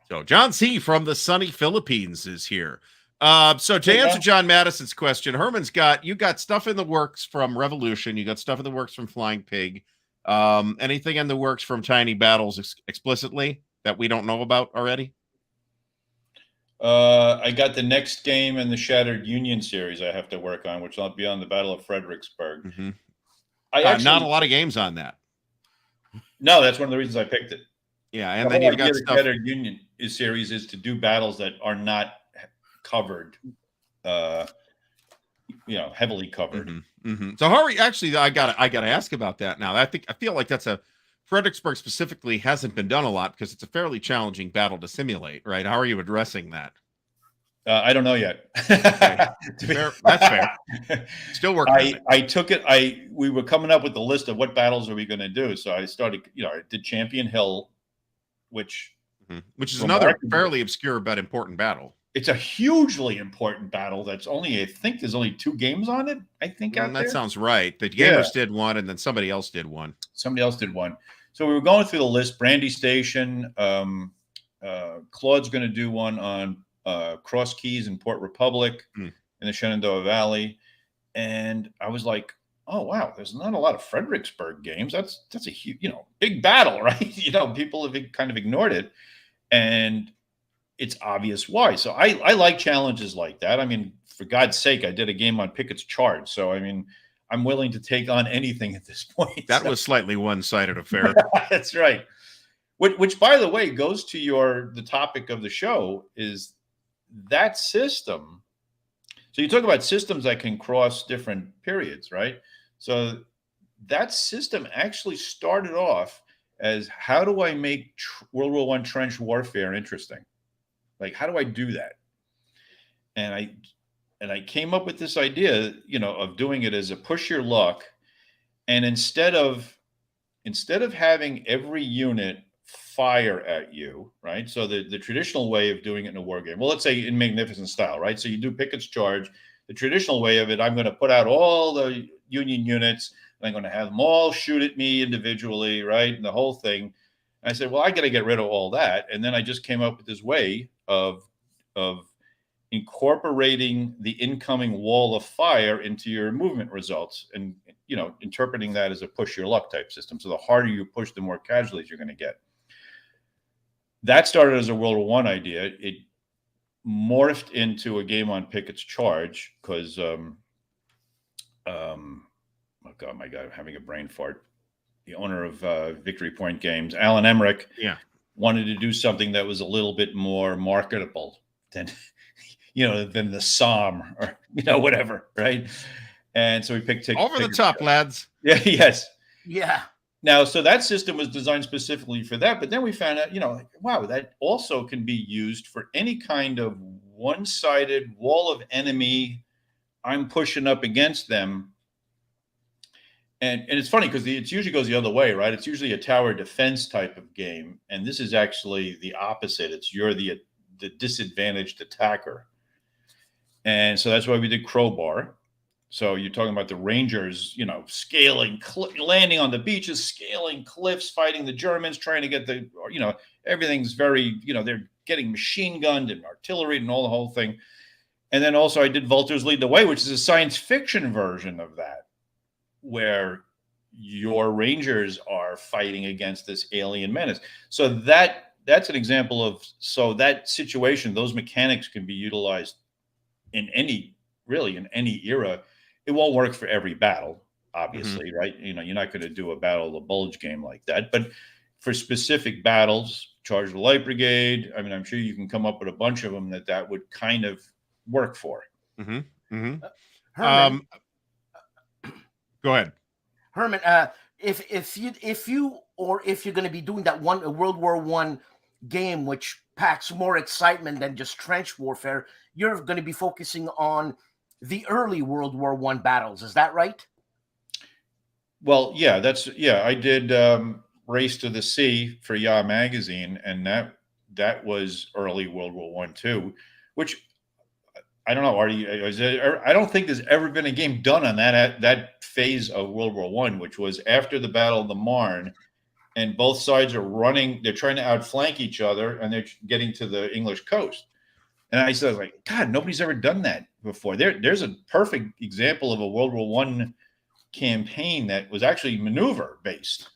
Speaker 2: So John C. from the sunny Philippines is here. So to answer John Madison's question, Herman's you got stuff in the works from Revolution. You got stuff in the works from Flying Pig. Anything in the works from Tiny Battles explicitly that we don't know about already?
Speaker 1: I got the next game in the Shattered Union series I have to work on, which will be on the Battle of Fredericksburg.
Speaker 2: Not a lot of games on that.
Speaker 1: No, that's one of the reasons I picked it.
Speaker 2: Yeah, and then you've got
Speaker 1: the Shattered Union series is to do battles that are not covered, heavily covered.
Speaker 2: So how are you actually? I gotta ask about that now. I feel like that's Fredericksburg specifically hasn't been done a lot because it's a fairly challenging battle to simulate, right? How are you addressing that?
Speaker 1: I don't know yet.
Speaker 2: Okay. That's fair. Still working.
Speaker 1: I took it. We were coming up with the list of what battles are we going to do. So I started. I did Champion Hill, which
Speaker 2: is another fairly obscure but important battle.
Speaker 1: It's a hugely important battle. That's I think there's only 2 games on it. I think out there.
Speaker 2: That sounds right. The Gamers did one, and then somebody else did one.
Speaker 1: So we were going through the list. Brandy Station. Claude's going to do one on Cross Keys in Port Republic in the Shenandoah Valley, and I was like, "Oh wow, there's not a lot of Fredericksburg games. That's a huge, big battle, right? People have kind of ignored it, and it's obvious why. So I like challenges like that. I mean, for God's sake, I did a game on Pickett's Charge, so I mean, I'm willing to take on anything at this point.
Speaker 2: That was slightly one-sided affair.
Speaker 1: That's right. Which, by the way, goes to the topic of the show is that system. So you talk about systems that can cross different periods, right? So that system actually started off as, how do I make World War I trench warfare interesting? Like, how do I do that? And I came up with this idea, of doing it as a push your luck. And instead of having every unit fire at you, right? So the traditional way of doing it in a war game, well, let's say in Magnificent Style, right? So you do Pickett's Charge. The traditional way of it, I'm going to put out all the Union units, and I'm going to have them all shoot at me individually, right? And the whole thing. And I said, well, I got to get rid of all that. And then I just came up with this way of incorporating the incoming wall of fire into your movement results, and interpreting that as a push your luck type system. So the harder you push, the more casualties you're going to get. That started as a World War I idea. It morphed into a game on Pickett's Charge because, oh God, my God, I'm having a brain fart. The owner of Victory Point Games, Alan Emmerich, wanted to do something that was a little bit more marketable than, than the Somme or, whatever, right? And so we picked
Speaker 2: over the top, lads.
Speaker 1: Yeah, yes.
Speaker 3: Yeah.
Speaker 1: Now, so that system was designed specifically for that, but then we found out, wow, that also can be used for any kind of one-sided wall of enemy. I'm pushing up against them. And it's funny because it usually goes the other way, right? It's usually a tower defense type of game. And this is actually the opposite. You're the disadvantaged attacker. And so that's why we did Crowbar. So you're talking about the Rangers, scaling, landing on the beaches, scaling cliffs, fighting the Germans, trying to get everything's very, they're getting machine gunned and artillery and all the whole thing. And then also I did Vultures Lead the Way, which is a science fiction version of that, where your Rangers are fighting against this alien menace. So that's an example of, that situation, those mechanics can be utilized in any era. It won't work for every battle, obviously, right? You're not going to do a Battle of the Bulge game like that. But for specific battles, Charge of the Light Brigade, I mean, I'm sure you can come up with a bunch of them that would kind of work for.
Speaker 3: Herman,
Speaker 2: go ahead.
Speaker 3: Herman, if you're going to be doing that a World War I game, which packs more excitement than just trench warfare, you're going to be focusing on the early World War I battles. Is that right?
Speaker 1: Well, yeah, I did Race to the Sea for Yeah magazine, and that was early World War I too, which I don't know. I don't think there's ever been a game done on that phase of World War I, which was after the Battle of the Marne, and both sides are running. They're trying to outflank each other, and they're getting to the English coast. And I said, like, God, nobody's ever done that before. There's a perfect example of a World War I campaign that was actually maneuver based.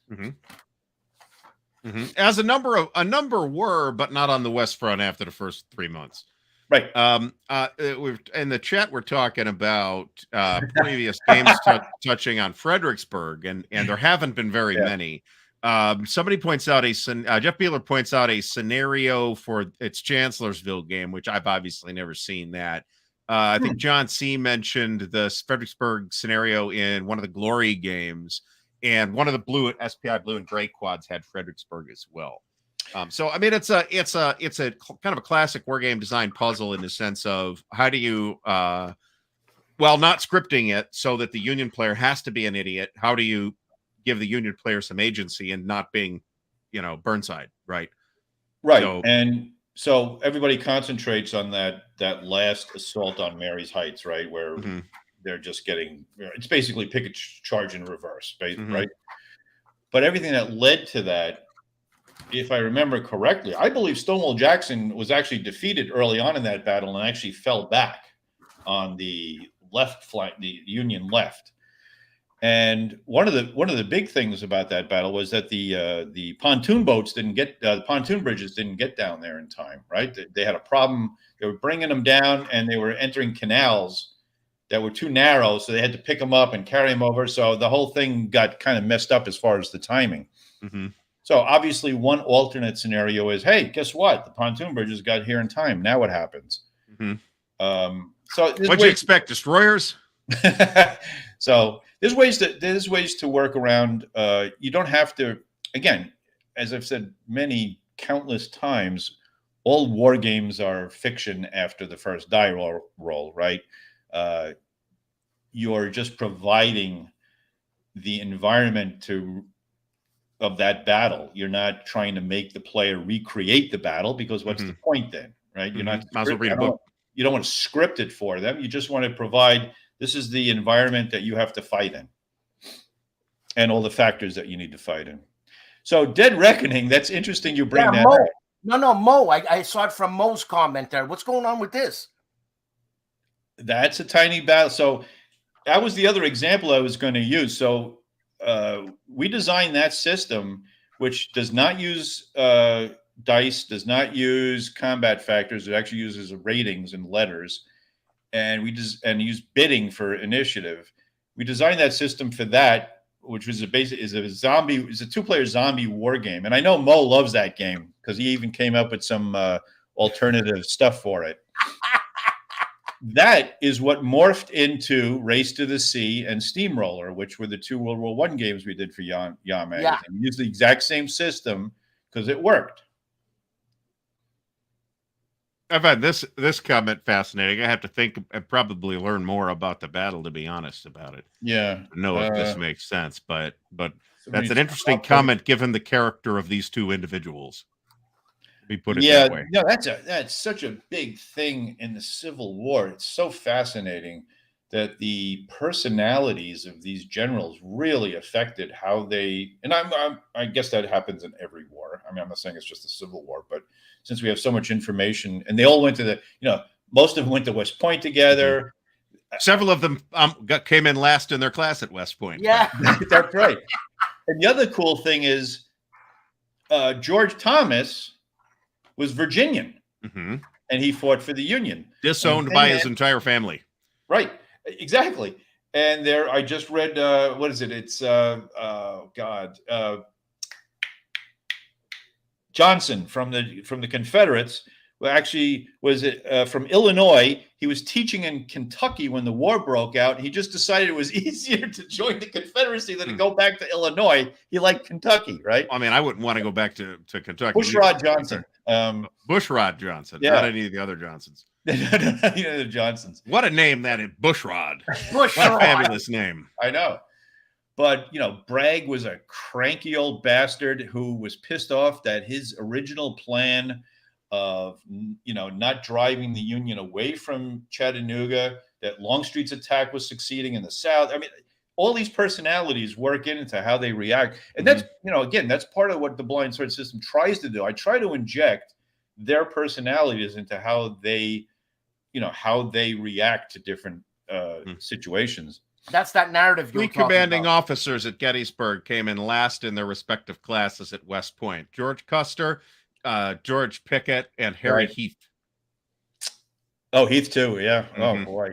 Speaker 2: As a number were, but not on the West Front after the first 3 months.
Speaker 1: Right.
Speaker 2: In the chat, we're talking about previous games touching on Fredericksburg, and there haven't been very many. Somebody points out Jeff Beeler points out a scenario for its Chancellorsville game, which I've obviously never seen that. I think John C. mentioned the Fredericksburg scenario in one of the Glory games, and one of the SPI blue and gray quads had Fredericksburg as well. So I mean, it's a kind of a classic war game design puzzle in the sense of how do you, not scripting it so that the Union player has to be an idiot. How do you give the Union player some agency and not being, Burnside, right?
Speaker 1: Right. And so everybody concentrates on that last assault on Mary's Heights, right? Where they're just getting, it's basically Pickett Charge in reverse, right? But everything that led to that, if I remember correctly, I believe Stonewall Jackson was actually defeated early on in that battle and actually fell back on the left flank, the Union left. And one of the big things about that battle was that the pontoon boats the pontoon bridges didn't get down there in time, right? They had a problem. They were bringing them down, and they were entering canals that were too narrow, so they had to pick them up and carry them over. So the whole thing got kind of messed up as far as the timing. So obviously one alternate scenario is, hey, guess what? The pontoon bridges got here in time. Now what happens? So
Speaker 2: what'd you expect? Destroyers?
Speaker 1: So there's ways to work around. You don't have to, again, as I've said many countless times, all war games are fiction after the first die roll, right? You're just providing the environment of that battle. You're not trying to make the player recreate the battle, because what's the point then, right? You're not. You don't want to script it for them. You just want to provide, this is the environment that you have to fight in, and all the factors that you need to fight in. So Dead Reckoning, that's interesting you bring that up.
Speaker 3: No, Mo, I saw it from Mo's comment there. What's going on with this?
Speaker 1: That's a tiny battle. So that was the other example I was going to use. So we designed that system, which does not use dice, does not use combat factors. It actually uses ratings and letters, and use bidding for initiative. We designed that system for that, which was a 2-player zombie war game. And I know Mo loves that game because he even came up with some alternative stuff for it. That is what morphed into Race to the Sea and Steamroller, which were the 2 World War I games we did for Yaw Magazine.
Speaker 3: Yeah.
Speaker 1: We used the exact same system because it worked.
Speaker 2: I find this comment fascinating. I have to think and probably learn more about the battle, to be honest about it.
Speaker 1: Yeah.
Speaker 2: To know if this makes sense, but that's an interesting comment given the character of these 2 individuals. We put it that way.
Speaker 1: No, that's such a big thing in the Civil War. It's so fascinating that the personalities of these generals really affected how they. And I guess that happens in every war. I mean, I'm not saying it's just the Civil War, but since we have so much information, and they all went to most of them went to West Point together.
Speaker 2: Several of them came in last in their class at West Point.
Speaker 3: Yeah,
Speaker 1: that's right. And the other cool thing is George Thomas was Virginian, and he fought for the Union.
Speaker 2: Disowned by his entire family.
Speaker 1: Right, exactly. And there, I just read, what is it? It's, Johnson from the Confederates, who actually was from Illinois. He was teaching in Kentucky when the war broke out. He just decided it was easier to join the Confederacy than to go back to Illinois. He liked Kentucky, right?
Speaker 2: I mean, I wouldn't want to go back to Kentucky.
Speaker 1: Bushrod Johnson.
Speaker 2: Bushrod Johnson,
Speaker 1: yeah.
Speaker 2: Not any of the other Johnsons.
Speaker 1: The Johnsons.
Speaker 2: What a name that is, Bushrod.
Speaker 3: Bushrod.
Speaker 2: What a fabulous name.
Speaker 1: I know. But, Bragg was a cranky old bastard who was pissed off that his original plan of, not driving the Union away from Chattanooga, that Longstreet's attack was succeeding in the South. I mean, all these personalities work into how they react. And that's, again, that's part of what the blind sword system tries to do. I try to inject their personalities into how they react to different situations.
Speaker 3: That's that narrative.
Speaker 2: 3 commanding officers at Gettysburg came in last in their respective classes at West Point: George Custer, George Pickett, and Harry Heath.
Speaker 1: Oh, Heath too. Yeah. Oh boy.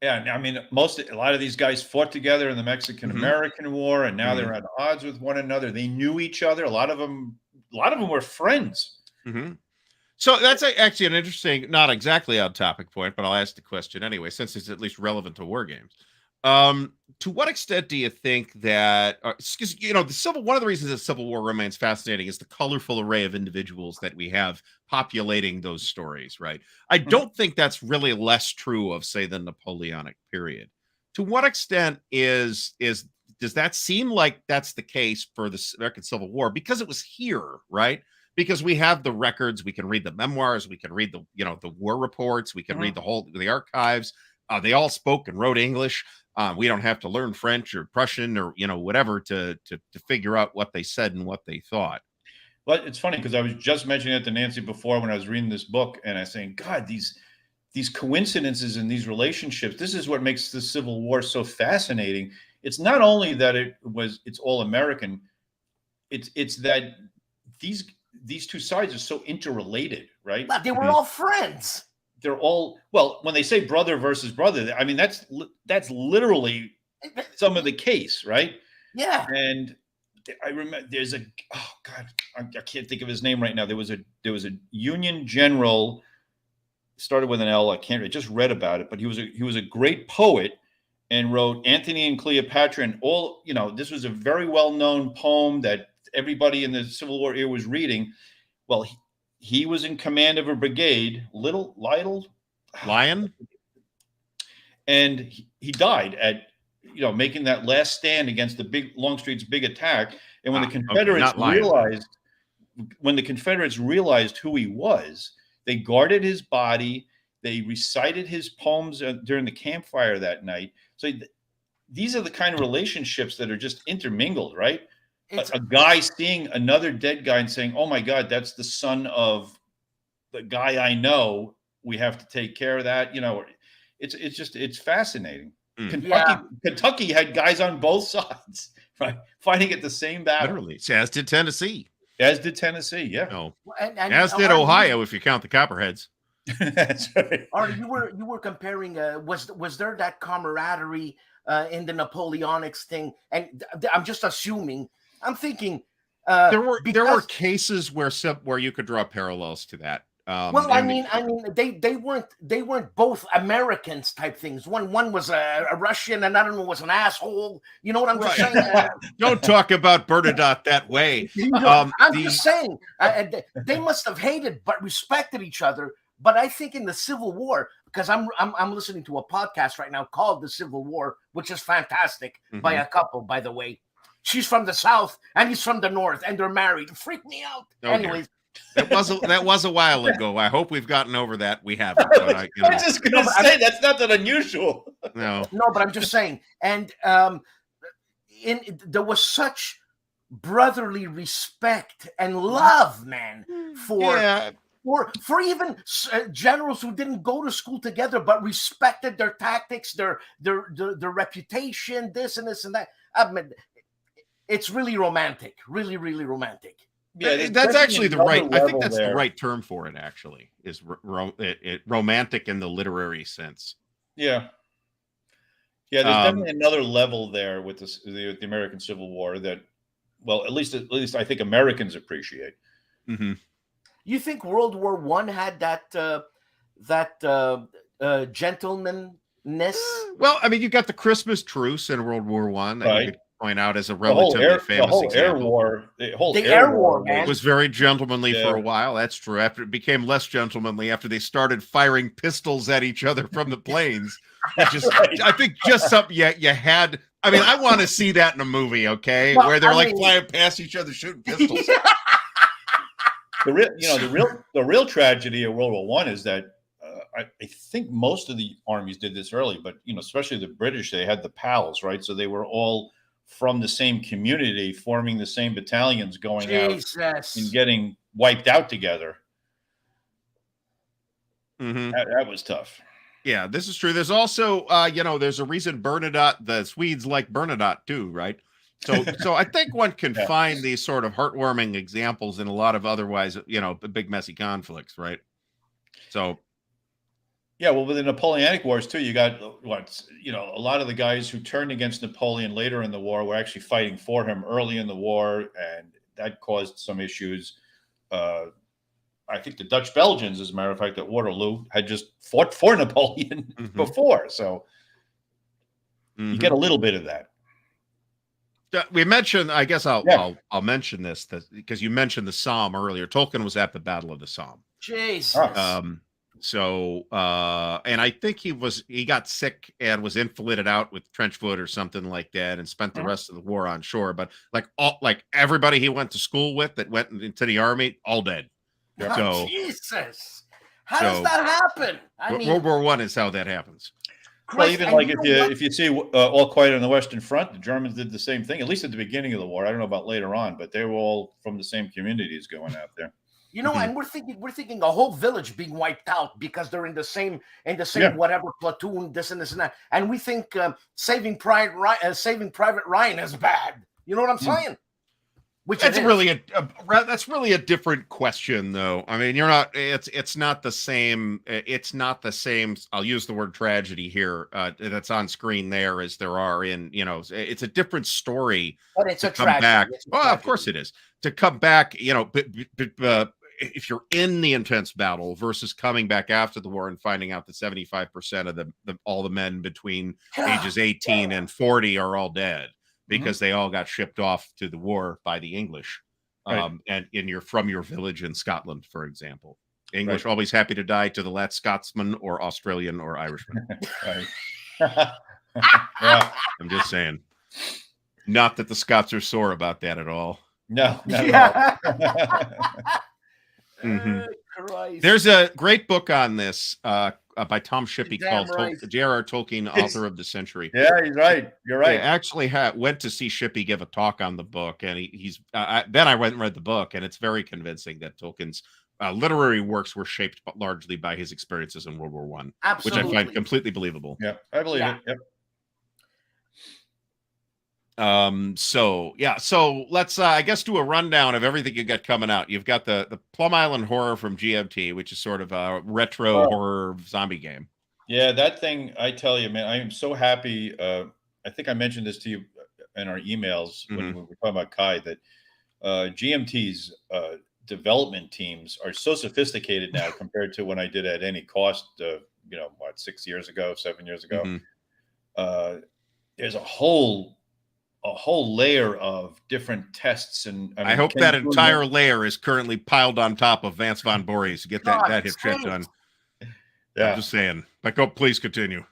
Speaker 1: Yeah. I mean, a lot of these guys fought together in the Mexican-American War, and now they're at odds with one another. They knew each other. A lot of them were friends.
Speaker 2: So that's actually an interesting, not exactly on topic point, but I'll ask the question anyway, since it's at least relevant to war games. To what extent do you think that, one of the reasons that Civil War remains fascinating is the colorful array of individuals that we have populating those stories, right? I don't think that's really less true of, say, the Napoleonic period. To what extent does that seem like that's the case for the American Civil War? Because it was here, right? Because we have the records, we can read the memoirs, we can read the war reports, we can read the archives. They all spoke and wrote English. We don't have to learn French or Prussian or whatever to figure out what they said and what they thought.
Speaker 1: Well, it's funny because I was just mentioning it to Nancy before when I was reading this book, and I was saying, God, these coincidences and these relationships, this is what makes the Civil War so fascinating. It's not only that it's all American, it's that these two sides are so interrelated, right?
Speaker 3: But they were all friends.
Speaker 1: They're all, well, when they say brother versus brother, I mean, that's literally some of the case, right?
Speaker 3: Yeah.
Speaker 1: And I remember I can't think of his name right now. There was a Union general, started with an L. I just read about it, but he was a great poet and wrote Antony and Cleopatra, and all, this was a very well-known poem that everybody in the Civil War era was reading. Well, he was in command of a brigade,
Speaker 2: Lion,
Speaker 1: and he died at making that last stand against the Longstreet's big attack. And when the Confederates realized who he was, they guarded his body. They recited his poems during the campfire that night. So these are the kind of relationships that are just intermingled, right? A guy seeing another dead guy and saying, "Oh my God, that's the son of the guy I know. We have to take care of that." it's fascinating.
Speaker 2: Mm.
Speaker 1: Kentucky had guys on both sides, right, fighting at the same battle.
Speaker 2: Literally, as did Tennessee.
Speaker 1: As did Tennessee, yeah.
Speaker 2: No,
Speaker 3: and
Speaker 2: as did Ohio, if you count the Copperheads.
Speaker 1: That's right.
Speaker 3: You were comparing. Was there that camaraderie in the Napoleonics thing? And I'm just assuming. I'm thinking.
Speaker 2: There were cases where you could draw parallels to that.
Speaker 3: Well, I mean, they weren't both Americans type things. One was a Russian, and another one was an asshole. You know what I'm just saying?
Speaker 2: Don't talk about Bernadotte that way.
Speaker 3: I'm just saying they must have hated but respected each other. But I think in the Civil War, because I'm listening to a podcast right now called The Civil War, which is fantastic, by a couple, by the way. She's from the South and he's from the North, and they're married. Freak me out.
Speaker 2: Okay.
Speaker 3: Anyways.
Speaker 2: That was a while ago. I hope we've gotten over that. We haven't. But
Speaker 1: I was just going to say that's not that unusual.
Speaker 2: No,
Speaker 3: but I'm just saying. And there was such brotherly respect and love, man, for even generals who didn't go to school together but respected their tactics, their reputation, this and that. I mean, it's really romantic, really, really romantic.
Speaker 2: Yeah, that's actually the right. I think that's the right term for it. Actually, is romantic in the literary sense.
Speaker 1: Yeah, there's definitely another level there with the American Civil War that, well, at least I think Americans appreciate.
Speaker 2: Mm-hmm.
Speaker 3: You think World War I had that gentlemanness?
Speaker 2: Well, I mean, you got the Christmas truce in World War I.
Speaker 1: Right.
Speaker 2: Point out as a relatively famous example.
Speaker 1: The air war, man.
Speaker 2: It was very gentlemanly for a while. That's true. After it became less gentlemanly, after they started firing pistols at each other from the planes, I think just something you had. I mean, I want to see that in a movie, okay, where they're flying past each other shooting pistols.
Speaker 1: The real tragedy of World War I is that I think most of the armies did this early, but especially the British, they had the PALs, right? So they were all from the same community, forming the same battalions, going out and getting wiped out together.
Speaker 2: Mm-hmm.
Speaker 1: That was tough.
Speaker 2: Yeah, this is true. There's also, there's a reason the Swedes like Bernadotte too, right? So I think one can find these sort of heartwarming examples in a lot of otherwise, big messy conflicts, right? So.
Speaker 1: Yeah, well, with the Napoleonic Wars too, you got a lot of the guys who turned against Napoleon later in the war were actually fighting for him early in the war, and that caused some issues. I think the Dutch Belgians, as a matter of fact, at Waterloo, had just fought for Napoleon before, so you get a little bit of that.
Speaker 2: We mentioned, I guess I'll mention this because you mentioned the Somme earlier. Tolkien was at the Battle of the Somme.
Speaker 3: Jesus.
Speaker 2: So, and I think he got sick and was invalided out with trench foot or something like that, and spent the rest of the war on shore. But like everybody he went to school with that went into the army, all dead. So,
Speaker 3: Jesus, how does that happen? I mean,
Speaker 2: World War I is how that happens.
Speaker 1: Well, even like if you see All Quiet on the Western Front, the Germans did the same thing. At least at the beginning of the war. I don't know about later on, but they were all from the same communities going out there.
Speaker 3: And we're thinking a whole village being wiped out because they're in the same whatever platoon, this and that, and we think Saving Private Ryan is bad. You know what I'm saying? Which
Speaker 2: that's really a different question, though. I mean, it's not the same. It's not the same. I'll use the word tragedy here. That's on screen there as there are in. It's a different story.
Speaker 3: But it's a tragedy.
Speaker 2: Well, of course it is. To come back, if you're in the intense battle versus coming back after the war and finding out that 75% of all the men between ages 18 and 40 are all dead because they all got shipped off to the war by the English. And from your village in Scotland, for example. English always happy to die to the last Scotsman or Australian or Irishman. I'm just saying. Not that the Scots are sore about that at all.
Speaker 1: No.
Speaker 2: There's a great book on this by Tom Shippey called J.R.R. Tolkien, Author of the Century.
Speaker 1: Yeah, he's right. You're right.
Speaker 2: I actually went to see Shippey give a talk on the book, and then I went and read the book, and it's very convincing that Tolkien's literary works were shaped largely by his experiences in World War I, which I find completely believable.
Speaker 1: Yeah, I believe it. Yep.
Speaker 2: So let's I guess do a rundown of everything you got coming out. You've got the Plum Island Horror from GMT, which is sort of a retro horror zombie game.
Speaker 1: Yeah, that thing, I tell you, man, I am so happy. I think I mentioned this to you in our emails when we were talking about Kai, that GMT's development teams are so sophisticated now compared to when I did At Any Cost, 6 years ago, 7 years ago. There's a whole layer of different tests, and
Speaker 2: I hope that entire layer is currently piled on top of Vance Von Voorhees to get that hit check done. Yeah, I'm just saying. But please continue.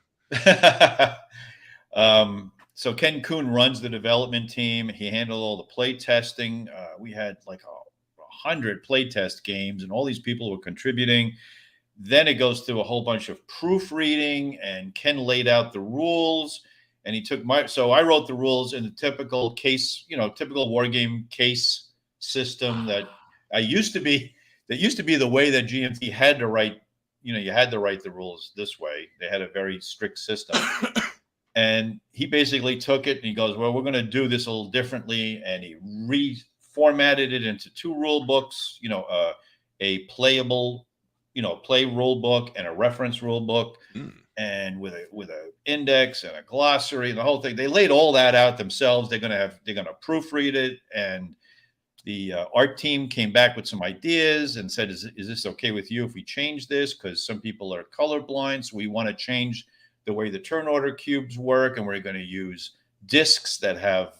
Speaker 1: So Ken Kuhn runs the development team. He handled all the play testing. We had like 100 play test games, and all these people were contributing. Then it goes through a whole bunch of proofreading, and Ken laid out the rules. And he took so I wrote the rules in the typical case, typical war game case system that used to be the way that GMT had to write. You had to write the rules this way. They had a very strict system. And he basically took it and he goes, well, we're going to do this a little differently. And he reformatted it into 2 rule books, a playable, play rule book and a reference rule book. And with a index and a glossary and the whole thing. They laid all that out themselves. They're gonna proofread it, and the art team came back with some ideas and said, is this okay with you if we change this? Because some people are colorblind, so we want to change the way the turn order cubes work, and we're going to use discs that have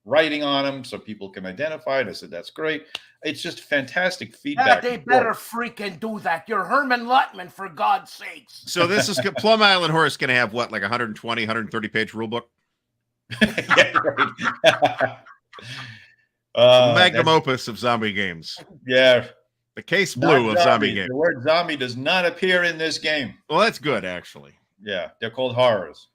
Speaker 1: writing on them so people can identify it. I said, that's great. It's just fantastic feedback.
Speaker 3: Yeah, they better freaking do that. You're Herman Luttman, for God's sakes.
Speaker 2: So this is Plum Island Horror is going to have what, like 120, 130 page rule book?
Speaker 1: Yeah, right.
Speaker 2: Magnum opus of zombie games.
Speaker 1: Yeah.
Speaker 2: The case blue of zombie games.
Speaker 1: The word zombie does not appear in this game.
Speaker 2: Well, that's good, actually.
Speaker 1: Yeah, they're called horrors.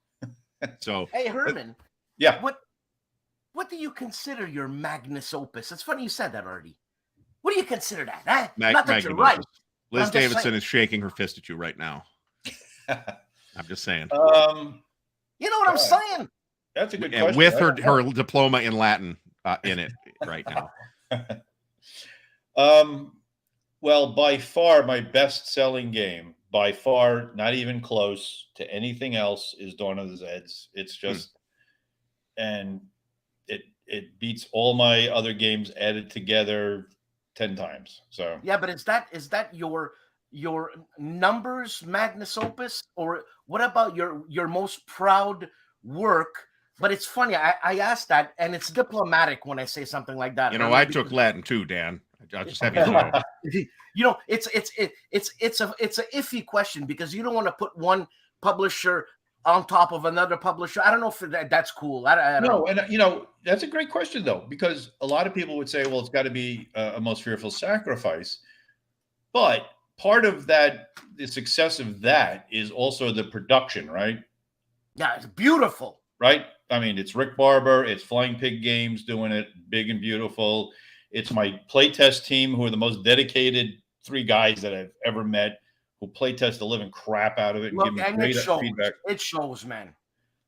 Speaker 2: So,
Speaker 3: hey, Herman.
Speaker 1: Yeah.
Speaker 3: What do you consider your magnus opus? It's funny you said that, Artie. What do you consider that? Huh?
Speaker 2: Not that you're right. Liz Davidson is shaking her fist at you right now. I'm just saying.
Speaker 3: You know what I'm saying?
Speaker 1: That's a good question.
Speaker 2: With her diploma in Latin in it right now.
Speaker 1: Well, by far my best-selling game, by far, not even close to anything else, is Dawn of the Zeds. It's just, and it beats all my other games added together 10 times. So
Speaker 3: yeah, but is that your numbers magnus opus, or what about your most proud work? But it's funny, I asked that, and it's diplomatic when I say something like that.
Speaker 2: I took Latin too, Dan. I'll just have you know.
Speaker 3: It's a iffy question, because you don't want to put one publisher on top of another publisher. I don't know if that's cool. I don't know.
Speaker 1: And that's a great question though, because a lot of people would say, well, it's got to be a most fearful sacrifice. But part of that, the success of that, is also the production, right?
Speaker 3: Yeah, it's beautiful.
Speaker 1: Right? I mean, it's Rick Barber, it's Flying Pig Games doing it big and beautiful. It's my playtest team, who are the most dedicated 3 guys that I've ever met, who playtest the living crap out of it and give me great feedback.
Speaker 3: It shows, man.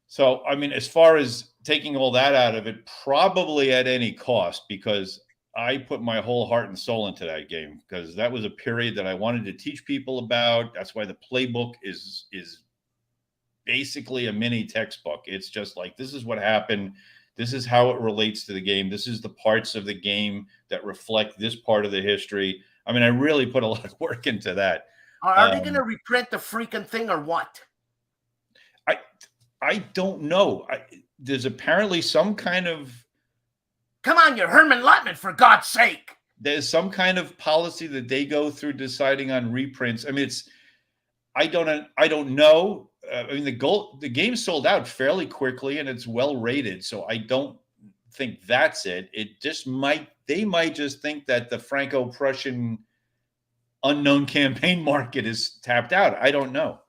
Speaker 1: So, I mean, as far as taking all that out of it, probably At Any Cost, because I put my whole heart and soul into that game, because that was a period that I wanted to teach people about. That's why the playbook is basically a mini textbook. It's just like, this is what happened. This is how it relates to the game. This is the parts of the game that reflect this part of the history. I mean, I really put a lot of work into that.
Speaker 3: Are they going to reprint the freaking thing or what?
Speaker 1: I don't know. There's apparently some kind of...
Speaker 3: Come on, you're Herman Luttman, for God's sake.
Speaker 1: There's some kind of policy that they go through deciding on reprints. I mean, I don't know. I mean, the game sold out fairly quickly, and it's well rated. So I don't think that's it. It just they might just think that the Franco-Prussian unknown campaign market is tapped out. I don't know.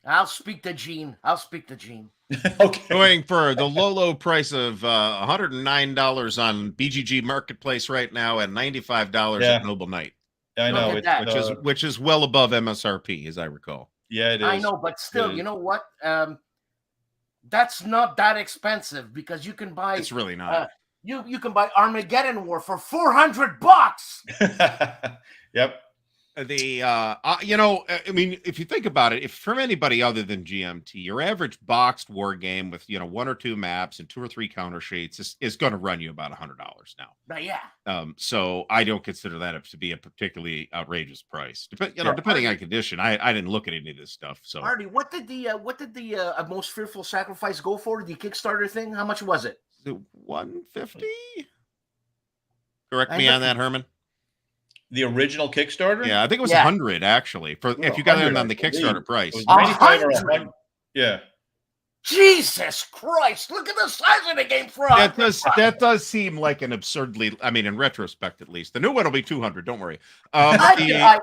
Speaker 3: I'll speak to Gene.
Speaker 1: Okay.
Speaker 2: Going for the low price of $109 on BGG Marketplace right now, and $95 at Noble Knight.
Speaker 1: I
Speaker 3: Look
Speaker 1: know
Speaker 3: at
Speaker 1: it's
Speaker 3: that.
Speaker 2: which is well above MSRP, as I recall.
Speaker 1: yeah, it is.
Speaker 3: I know, but still, you know what? That's not that expensive because you can buy.
Speaker 2: It's really not.
Speaker 3: You can buy Armageddon War for $400.
Speaker 1: Yep.
Speaker 2: You know, I mean, if you think about it, if from anybody other than GMT, your average boxed war game with, you know, 1 or 2 maps and 2 or 3 counter sheets is going to run you about $100 now.
Speaker 3: But yeah.
Speaker 2: So I don't consider that to be a particularly outrageous price. Depending on condition. I didn't look at any of this stuff. So
Speaker 3: Artie, what did the most fearful sacrifice go for? The Kickstarter thing? How much was it?
Speaker 2: $150? Correct me on that, Herman.
Speaker 1: The original Kickstarter?
Speaker 2: Yeah, I think it was 100 actually. If you got it on the Kickstarter price.
Speaker 1: It was 95 or 100. Yeah.
Speaker 3: Jesus Christ! Look at the size of the game for
Speaker 2: that does seem like an absurdly. I mean, in retrospect, at least the new one will be 200. Don't worry.
Speaker 3: I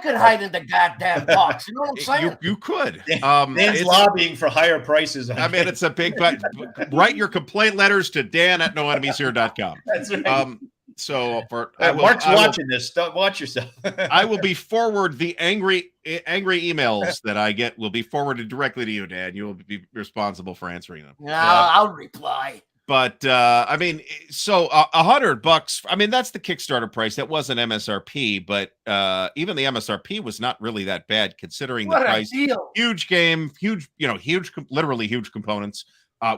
Speaker 3: could hide in the goddamn box. You know what I'm saying?
Speaker 2: You could.
Speaker 1: Dan's lobbying for higher prices.
Speaker 2: I mean, it's a big. But write your complaint letters to Dan@noenemyshero.com.
Speaker 1: That's right.
Speaker 2: So
Speaker 1: Mark's watching this. Don't watch yourself.
Speaker 2: I will be forward the angry emails that I get will be forwarded directly to you, Dan. You will be responsible for answering them.
Speaker 3: No, I'll reply.
Speaker 2: But I mean, so $100. I mean, that's the Kickstarter price. That wasn't MSRP, but even the MSRP was not really that bad considering the price.
Speaker 3: Deal.
Speaker 2: Huge game, huge, literally huge components.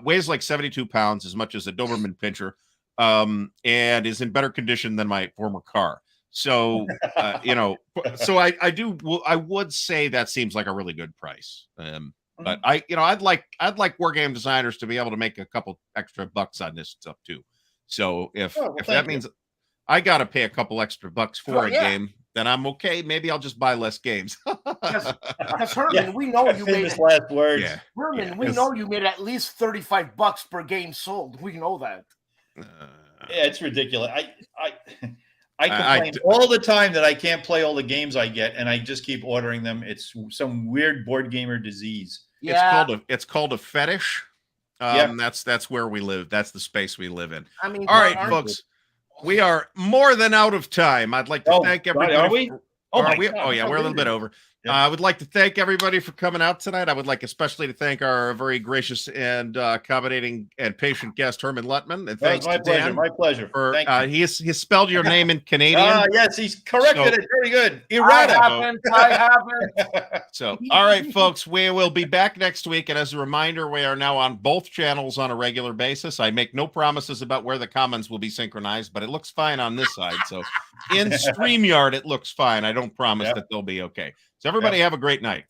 Speaker 2: Weighs like 72 pounds, as much as a Doberman Pinscher. And is in better condition than my former car. So, so I would say that seems like a really good price. But I'd like war game designers to be able to make a couple extra bucks on this stuff too. So if that means I got to pay a couple extra bucks for a game, then I'm okay. Maybe I'll just buy less games.
Speaker 3: Because Herman, we know you made
Speaker 1: famous last words.
Speaker 2: Yeah.
Speaker 3: Herman, we know you made at least $35 per game sold. We know that.
Speaker 1: Yeah, it's ridiculous. I complain all the time that I can't play all the games I get, and I just keep ordering them. It's some weird board gamer disease.
Speaker 3: Yeah.
Speaker 2: It's called a fetish. That's where we live. That's the space we live in.
Speaker 3: I mean,
Speaker 2: all right, folks, we are more than out of time. I'd like to thank everybody.
Speaker 1: Are we?
Speaker 2: Oh yeah, we're a little bit over. I would like to thank everybody for coming out tonight. I would like especially to thank our very gracious and accommodating and patient guest, Herman Luttman. And thanks to Dan.
Speaker 1: My pleasure.
Speaker 2: For, he spelled your name in Canadian.
Speaker 1: Yes, he's corrected it. Very good.
Speaker 3: I haven't.
Speaker 2: So, all right, folks, we will be back next week. And as a reminder, we are now on both channels on a regular basis. I make no promises about where the comments will be synchronized, but it looks fine on this side. So in StreamYard, it looks fine. I don't promise that they'll be okay. So everybody have a great night.